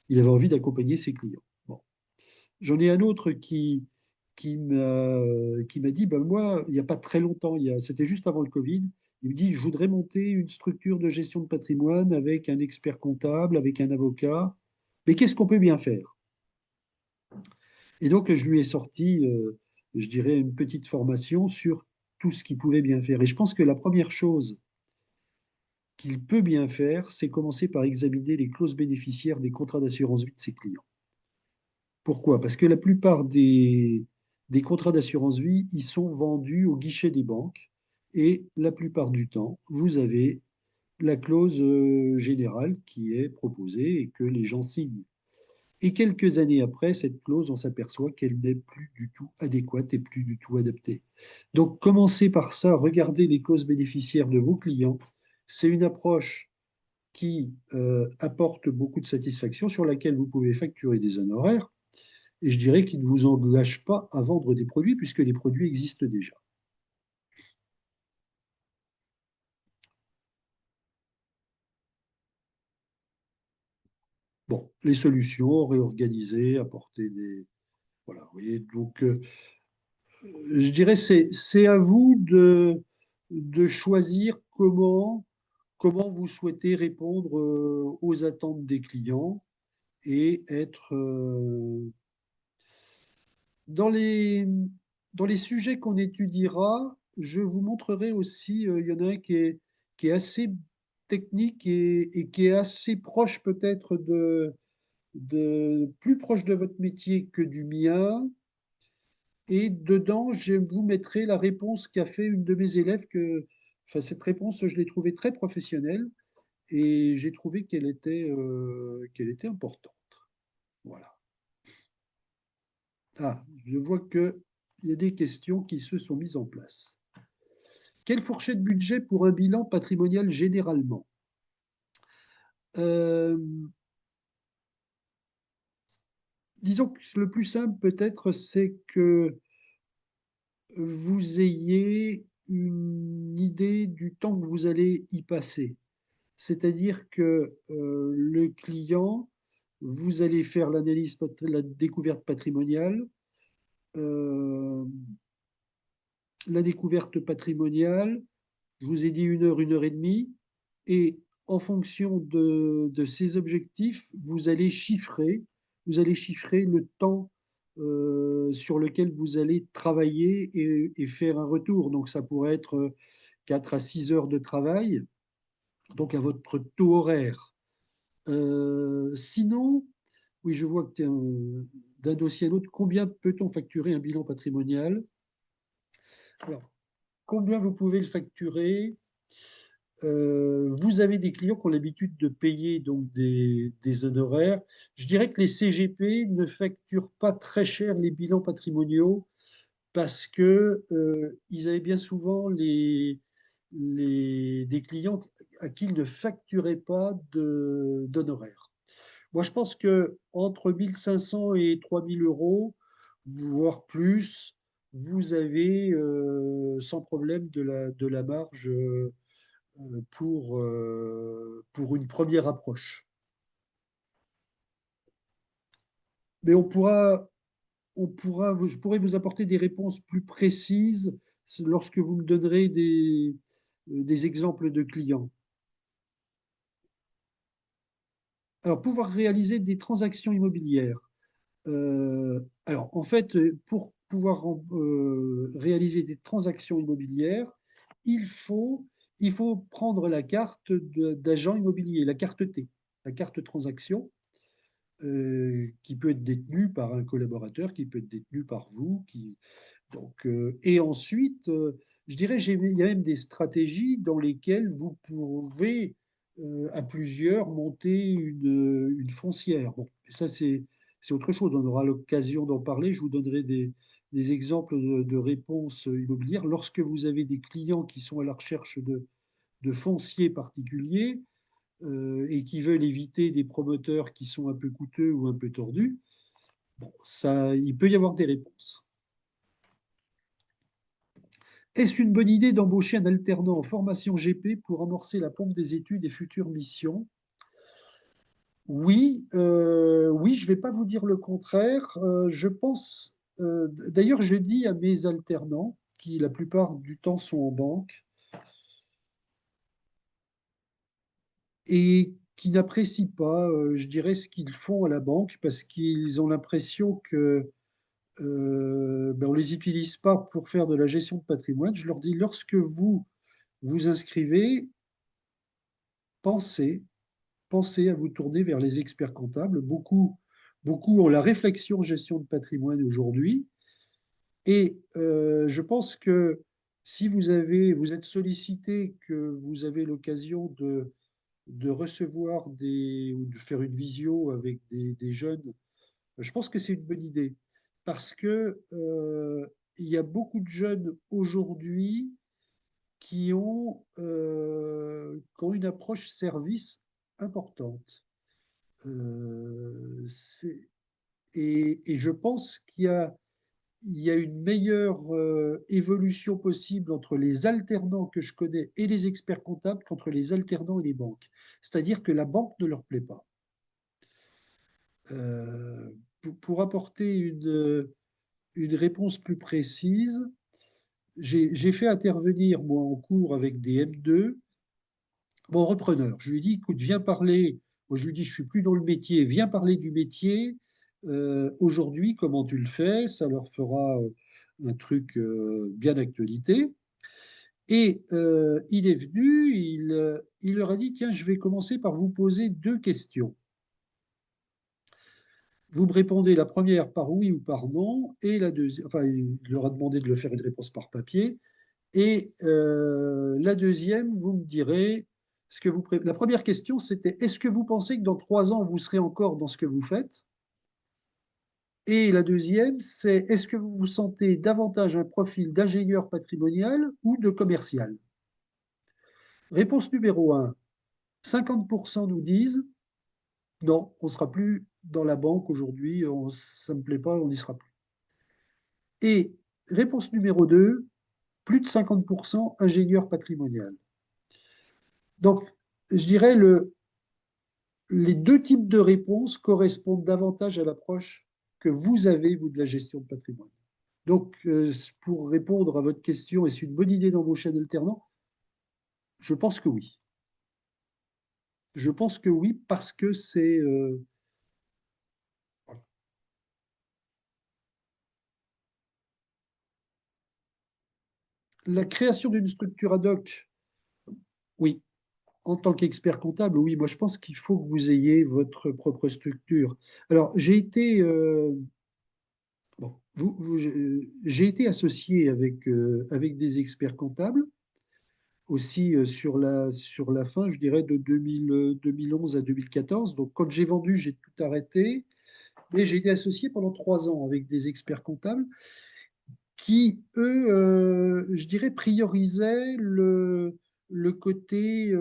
d'accompagner ses clients. Bon. J'en ai un autre qui m'a dit, ben moi, il n'y a pas très longtemps, c'était juste avant le Covid, il me dit, je voudrais monter une structure de gestion de patrimoine avec un expert comptable, avec un avocat, mais qu'est-ce qu'on peut bien faire? Et donc, je lui ai sorti, je dirais, une petite formation sur tout ce qu'il pouvait bien faire. Et je pense que la première chose qu'il peut bien faire, c'est commencer par examiner les clauses bénéficiaires des contrats d'assurance vie de ses clients. Pourquoi? Parce que la plupart des contrats d'assurance vie, ils sont vendus au guichet des banques et la plupart du temps, vous avez la clause générale qui est proposée et que les gens signent. Et quelques années après, cette clause, on s'aperçoit qu'elle n'est plus du tout adéquate et plus du tout adaptée. Donc, commencez par ça, regardez les clauses bénéficiaires de vos clients. C'est une approche qui apporte beaucoup de satisfaction, sur laquelle vous pouvez facturer des honoraires. Et je dirais qu'il ne vous engage pas à vendre des produits puisque les produits existent déjà. Bon, les solutions, réorganiser, apporter des... Voilà, vous voyez, donc je dirais c'est à vous de choisir comment vous souhaitez répondre aux attentes des clients et être dans dans les sujets qu'on étudiera. Je vous montrerai aussi, il y en a un qui est assez technique et qui est assez proche peut-être plus proche de votre métier que du mien. Et dedans, je vous mettrai la réponse qu'a fait une de mes élèves enfin, cette réponse, je l'ai trouvée très professionnelle et j'ai trouvé qu'elle était importante. Voilà. Ah, je vois qu'il y a des questions qui se sont mises en place. Quelle fourchette budget pour un bilan patrimonial généralement? Euh, Disons que le plus simple peut-être, c'est que vous ayez une idée du temps que vous allez y passer. C'est-à-dire que le client, vous allez faire la découverte patrimoniale, euh, la découverte patrimoniale, je vous ai dit 1 heure et demie, et en fonction de ces objectifs, vous allez chiffrer le temps sur lequel vous allez travailler et faire un retour. Donc ça pourrait être 4 à 6 heures de travail, donc à votre taux horaire. Sinon, oui, je vois que d'un dossier à l'autre, combien peut-on facturer un bilan patrimonial? Alors, combien vous pouvez le facturer? Vous avez des clients qui ont l'habitude de payer donc des honoraires. Je dirais que les CGP ne facturent pas très cher les bilans patrimoniaux parce que ils avaient bien souvent des clients à qui ils ne facturaient pas d'honoraires. Moi, je pense que entre 1500 et 3000 euros, voire plus, vous avez sans problème de la marge pour une première approche. Mais je pourrais vous apporter des réponses plus précises lorsque vous me donnerez des exemples de clients. Alors, pouvoir réaliser des transactions immobilières. Alors, en fait, pour pouvoir réaliser des transactions immobilières, il faut, il faut prendre la carte d'agent immobilier, la carte T, la carte transaction, qui peut être détenue par un collaborateur, qui peut être détenue par vous. Et ensuite, je dirais, il y a même des stratégies dans lesquelles vous pouvez à plusieurs monter une foncière. Bon, ça c'est autre chose. On aura l'occasion d'en parler. Je vous donnerai des exemples de réponses immobilières. Lorsque vous avez des clients qui sont à la recherche de fonciers particuliers et qui veulent éviter des promoteurs qui sont un peu coûteux ou un peu tordus, bon, ça, il peut y avoir des réponses. Est-ce une bonne idée d'embaucher un alternant en formation GP pour amorcer la pompe des études et futures missions? Oui, oui, je ne vais pas vous dire le contraire. Je pense, d'ailleurs, je dis à mes alternants, qui la plupart du temps sont en banque, et qui n'apprécient pas, je dirais, ce qu'ils font à la banque parce qu'ils ont l'impression que on ne les utilise pas pour faire de la gestion de patrimoine. Je leur dis, lorsque vous vous inscrivez, pensez pensez à vous tourner vers les experts comptables. Beaucoup ont la réflexion gestion de patrimoine aujourd'hui. Et je pense que si vous êtes sollicité, que vous avez l'occasion de recevoir ou de faire une visio avec des jeunes, je pense que c'est une bonne idée. Parce que il y a beaucoup de jeunes aujourd'hui qui ont une approche service importante. Euh, et je pense il y a une meilleure évolution possible entre les alternants que je connais et les experts comptables qu'entre les alternants et les banques. C'est-à-dire que la banque ne leur plaît pas. Pour apporter une réponse plus précise, j'ai fait intervenir, moi, en cours avec des M2, mon repreneur. Je lui ai dit, écoute, viens parler. Moi, je lui ai dit, je suis plus dans le métier, viens parler du métier. Aujourd'hui, comment tu le fais? Ça leur fera un truc bien d'actualité. Et il est venu, il leur a dit, tiens, je vais commencer par vous poser 2 questions. Vous me répondez la première par oui ou par non, et la deuxième, enfin, il leur a demandé de le faire une réponse par papier. Et la deuxième, vous me direz ce que La première question, c'était est-ce que vous pensez que dans 3 ans, vous serez encore dans ce que vous faites? Et la deuxième, c'est est-ce que vous vous sentez davantage un profil d'ingénieur patrimonial ou de commercial? Réponse numéro un, 50% nous disent non, on ne sera plus dans la banque aujourd'hui, ça ne me plaît pas, on n'y sera plus. Et réponse numéro 2, plus de 50% ingénieur patrimonial. Donc, je dirais les 2 types de réponses correspondent davantage à l'approche que vous avez, vous, de la gestion de patrimoine. Donc, pour répondre à votre question, est-ce une bonne idée d'embaucher un alternant? Je pense que oui. Je pense que oui, parce que c'est la création d'une structure ad hoc. Oui, en tant qu'expert comptable, oui, moi je pense qu'il faut que vous ayez votre propre structure. Alors, bon, j'ai été associé avec des experts comptables aussi sur la fin, je dirais, de 2011 à 2014. Donc, quand j'ai vendu, j'ai tout arrêté. Mais j'ai été associé pendant 3 ans avec des experts comptables qui, eux, je dirais, priorisaient le côté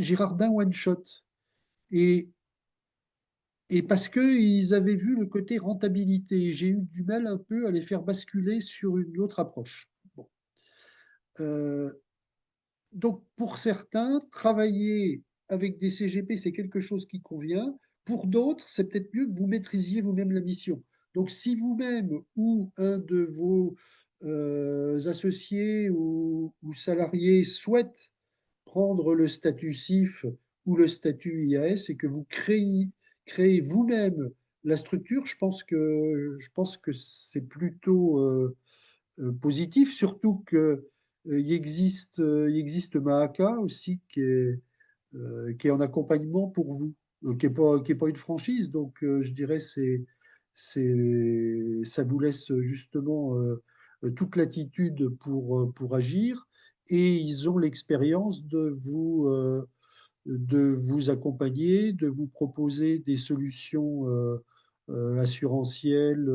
Girardin one shot. Et, et parce qu'ils avaient vu le côté rentabilité, j'ai eu du mal un peu à les faire basculer sur une autre approche. Bon. Euh, donc, pour certains, travailler avec des CGP, c'est quelque chose qui convient. Pour d'autres, c'est peut-être mieux que vous maîtrisiez vous-même la mission. Donc, si vous-même ou un de vos associés ou salariés souhaite prendre le statut CIF ou le statut IAS et que vous créez vous-même la structure, je pense que c'est plutôt positif, surtout que il existe Mahaka aussi qui est en accompagnement pour vous, qui est pas une franchise. Donc, je dirais ça vous laisse justement toute latitude pour agir et ils ont l'expérience de vous accompagner, de vous proposer des solutions assurantielles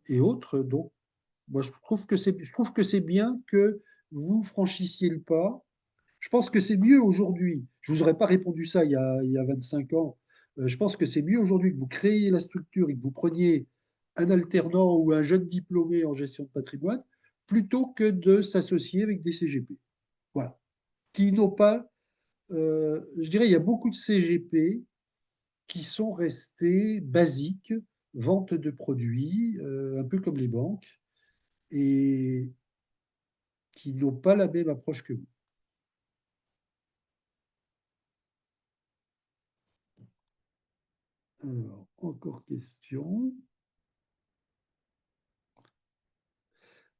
et autres. Donc, moi, je trouve que c'est bien que vous franchissiez le pas. Je pense que c'est mieux aujourd'hui. Je ne vous aurais pas répondu ça il y a 25 ans. Je pense que c'est mieux aujourd'hui que vous créiez la structure et que vous preniez un alternant ou un jeune diplômé en gestion de patrimoine plutôt que de s'associer avec des CGP. Voilà. Qui n'ont pas, je dirais, il y a beaucoup de CGP qui sont restés basiques, vente de produits, un peu comme les banques, et qui n'ont pas la même approche que vous. Alors, encore question.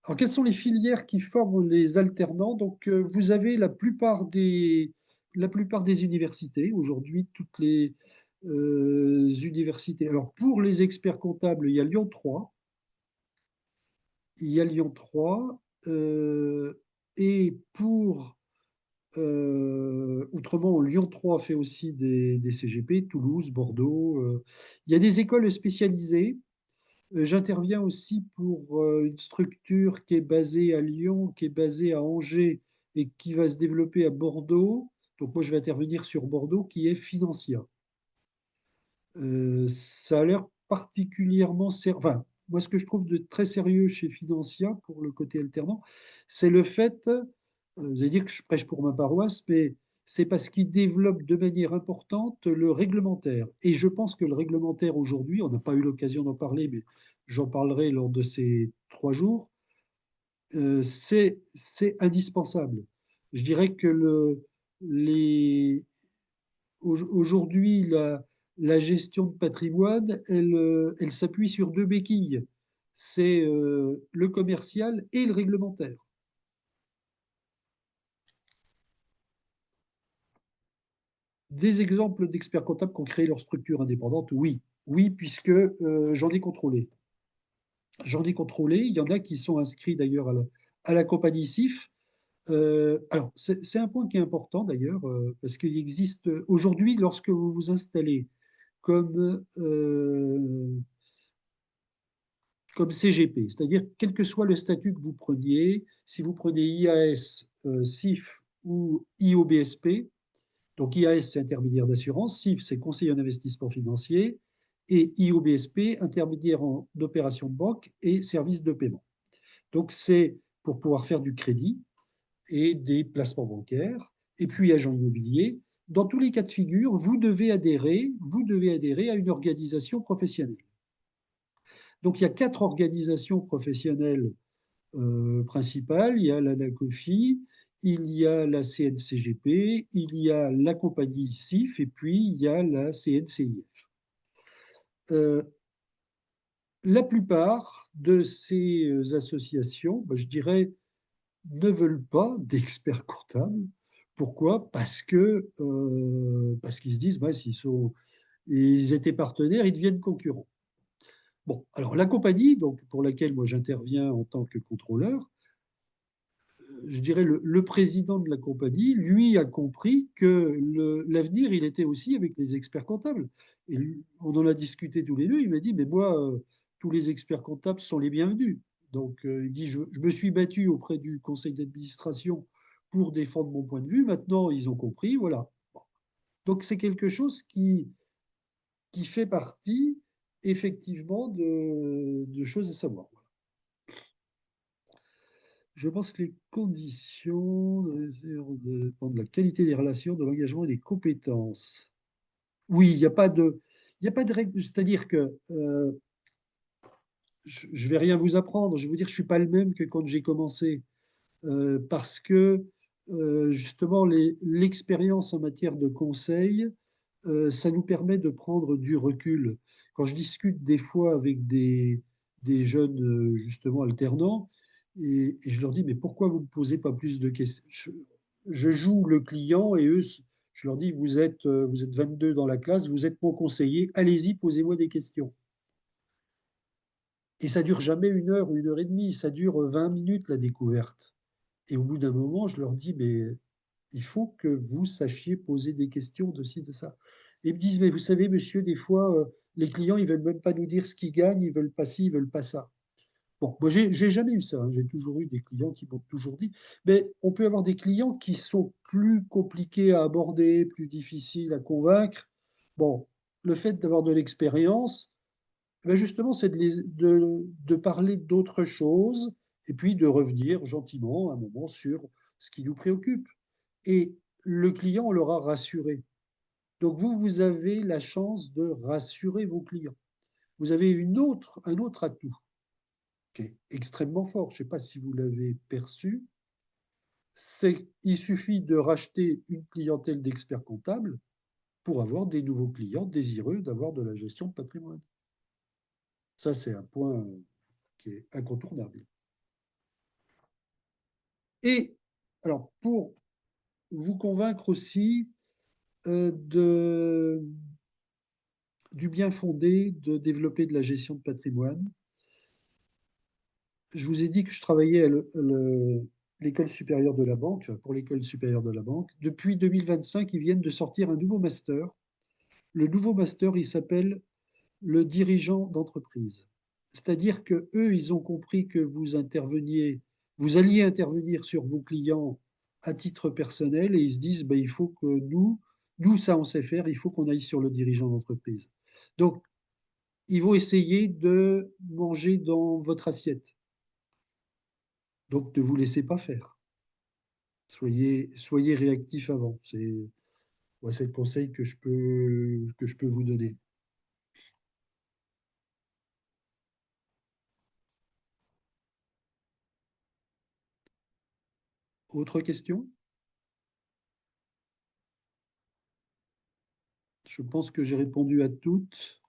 Alors, quelles sont les filières qui forment les alternants? Donc, vous avez la plupart des universités, aujourd'hui, toutes les universités. Alors, pour les experts comptables, il y a Lyon 3. Il y a Lyon 3. Et pour autrement, Lyon 3 fait aussi des CGP, Toulouse, Bordeaux. Il y a des écoles spécialisées. J'interviens aussi pour une structure qui est basée à Lyon, qui est basée à Angers et qui va se développer à Bordeaux. Donc moi, je vais intervenir sur Bordeaux, qui est Financia. Ça a l'air particulièrement enfin, moi, ce que je trouve de très sérieux chez Financia pour le côté alternant, c'est le fait, vous allez dire que je prêche pour ma paroisse, mais c'est parce qu'ils développent de manière importante le réglementaire. Et je pense que le réglementaire aujourd'hui, on n'a pas eu l'occasion d'en parler, mais j'en parlerai lors de ces 3 jours, c'est indispensable. Je dirais que les, aujourd'hui, la gestion de patrimoine, elle s'appuie sur deux béquilles. C'est le commercial et le réglementaire. Des exemples d'experts comptables qui ont créé leur structure indépendante, oui. Oui, puisque j'en ai contrôlé. J'en ai contrôlé. Il y en a qui sont inscrits d'ailleurs à la compagnie CIF. Alors, c'est un point qui est important d'ailleurs, parce qu'il existe aujourd'hui, lorsque vous vous installez comme comme CGP, c'est-à-dire quel que soit le statut que vous preniez, si vous prenez IAS, CIF ou IOBSP, donc IAS c'est intermédiaire d'assurance, CIF c'est conseiller en investissement financier et IOBSP intermédiaire en opération de banque et services de paiement. Donc c'est pour pouvoir faire du crédit et des placements bancaires et puis agent immobilier. Dans tous les cas de figure, vous devez adhérer à une organisation professionnelle. Donc, il y a 4 organisations professionnelles principales. Il y a l'ANACOFI, il y a la CNCGP, il y a la compagnie CIF et puis il y a la CNCIF. La plupart de ces associations, ben, je dirais, ne veulent pas d'experts comptables. Pourquoi? Parce qu'ils se disent, bah, ils étaient partenaires, ils deviennent concurrents. Bon, alors la compagnie, donc, pour laquelle moi j'interviens en tant que contrôleur, je dirais le président de la compagnie, lui, a compris que l'avenir, il était aussi avec les experts comptables. Et on en a discuté tous les deux. Il m'a dit, mais moi, tous les experts comptables sont les bienvenus. Donc, il dit, je me suis battu auprès du conseil d'administration pour défendre mon point de vue. Maintenant, ils ont compris, voilà. Bon. Donc, c'est quelque chose qui fait partie, effectivement, de choses à savoir. Voilà. Je pense que les conditions dépendent de la qualité des relations, de l'engagement et des compétences. Oui, il y a pas de règle. C'est-à-dire que je ne vais rien vous apprendre. Je vais vous dire que je ne suis pas le même que quand j'ai commencé. Parce que justement, l'expérience en matière de conseil, ça nous permet de prendre du recul. Quand je discute des fois avec des jeunes, justement, alternants, et je leur dis, mais pourquoi vous ne posez pas plus de questions? Je joue le client et eux, je leur dis, vous êtes 22 dans la classe, vous êtes mon conseiller, allez-y, posez-moi des questions. Et ça dure jamais 1 heure ou 1 heure et demie, ça dure 20 minutes la découverte. Et au bout d'un moment, je leur dis, mais il faut que vous sachiez poser des questions de ci, de ça. Et ils me disent, mais vous savez, monsieur, des fois, les clients, ils veulent même pas nous dire ce qu'ils gagnent, ils veulent pas ci, ils veulent pas ça. Bon, moi, j'ai jamais eu ça, hein. J'ai toujours eu des clients qui m'ont toujours dit, mais on peut avoir des clients qui sont plus compliqués à aborder, plus difficiles à convaincre. Bon, le fait d'avoir de l'expérience, ben justement, c'est de parler d'autres choses et puis de revenir gentiment à un moment sur ce qui nous préoccupe. Et le client, on l'aura rassuré. Donc vous, vous avez la chance de rassurer vos clients. Vous avez un autre atout qui est extrêmement fort. Je ne sais pas si vous l'avez perçu. C'est qu'il suffit de racheter une clientèle d'experts comptables pour avoir des nouveaux clients désireux d'avoir de la gestion de patrimoine. Ça, c'est un point qui est incontournable. Et alors, pour vous convaincre aussi de, du bien fondé de développer de la gestion de patrimoine, je vous ai dit que je travaillais à l'école supérieure de la banque, pour l'école supérieure de la banque. Depuis 2025, ils viennent de sortir un nouveau master. Le nouveau master, il s'appelle le dirigeant d'entreprise. C'est-à-dire que eux, ils ont compris que vous alliez intervenir sur vos clients à titre personnel et ils se disent, ben, il faut que nous, ça on sait faire, il faut qu'on aille sur le dirigeant d'entreprise. Donc, ils vont essayer de manger dans votre assiette. Donc, ne vous laissez pas faire. Soyez réactif avant. C'est le conseil que je peux vous donner. Autre question? Je pense que j'ai répondu à toutes.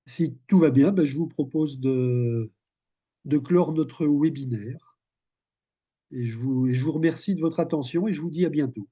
Si tout va bien, ben, je vous propose de clore notre webinaire et je vous remercie de votre attention et je vous dis à bientôt.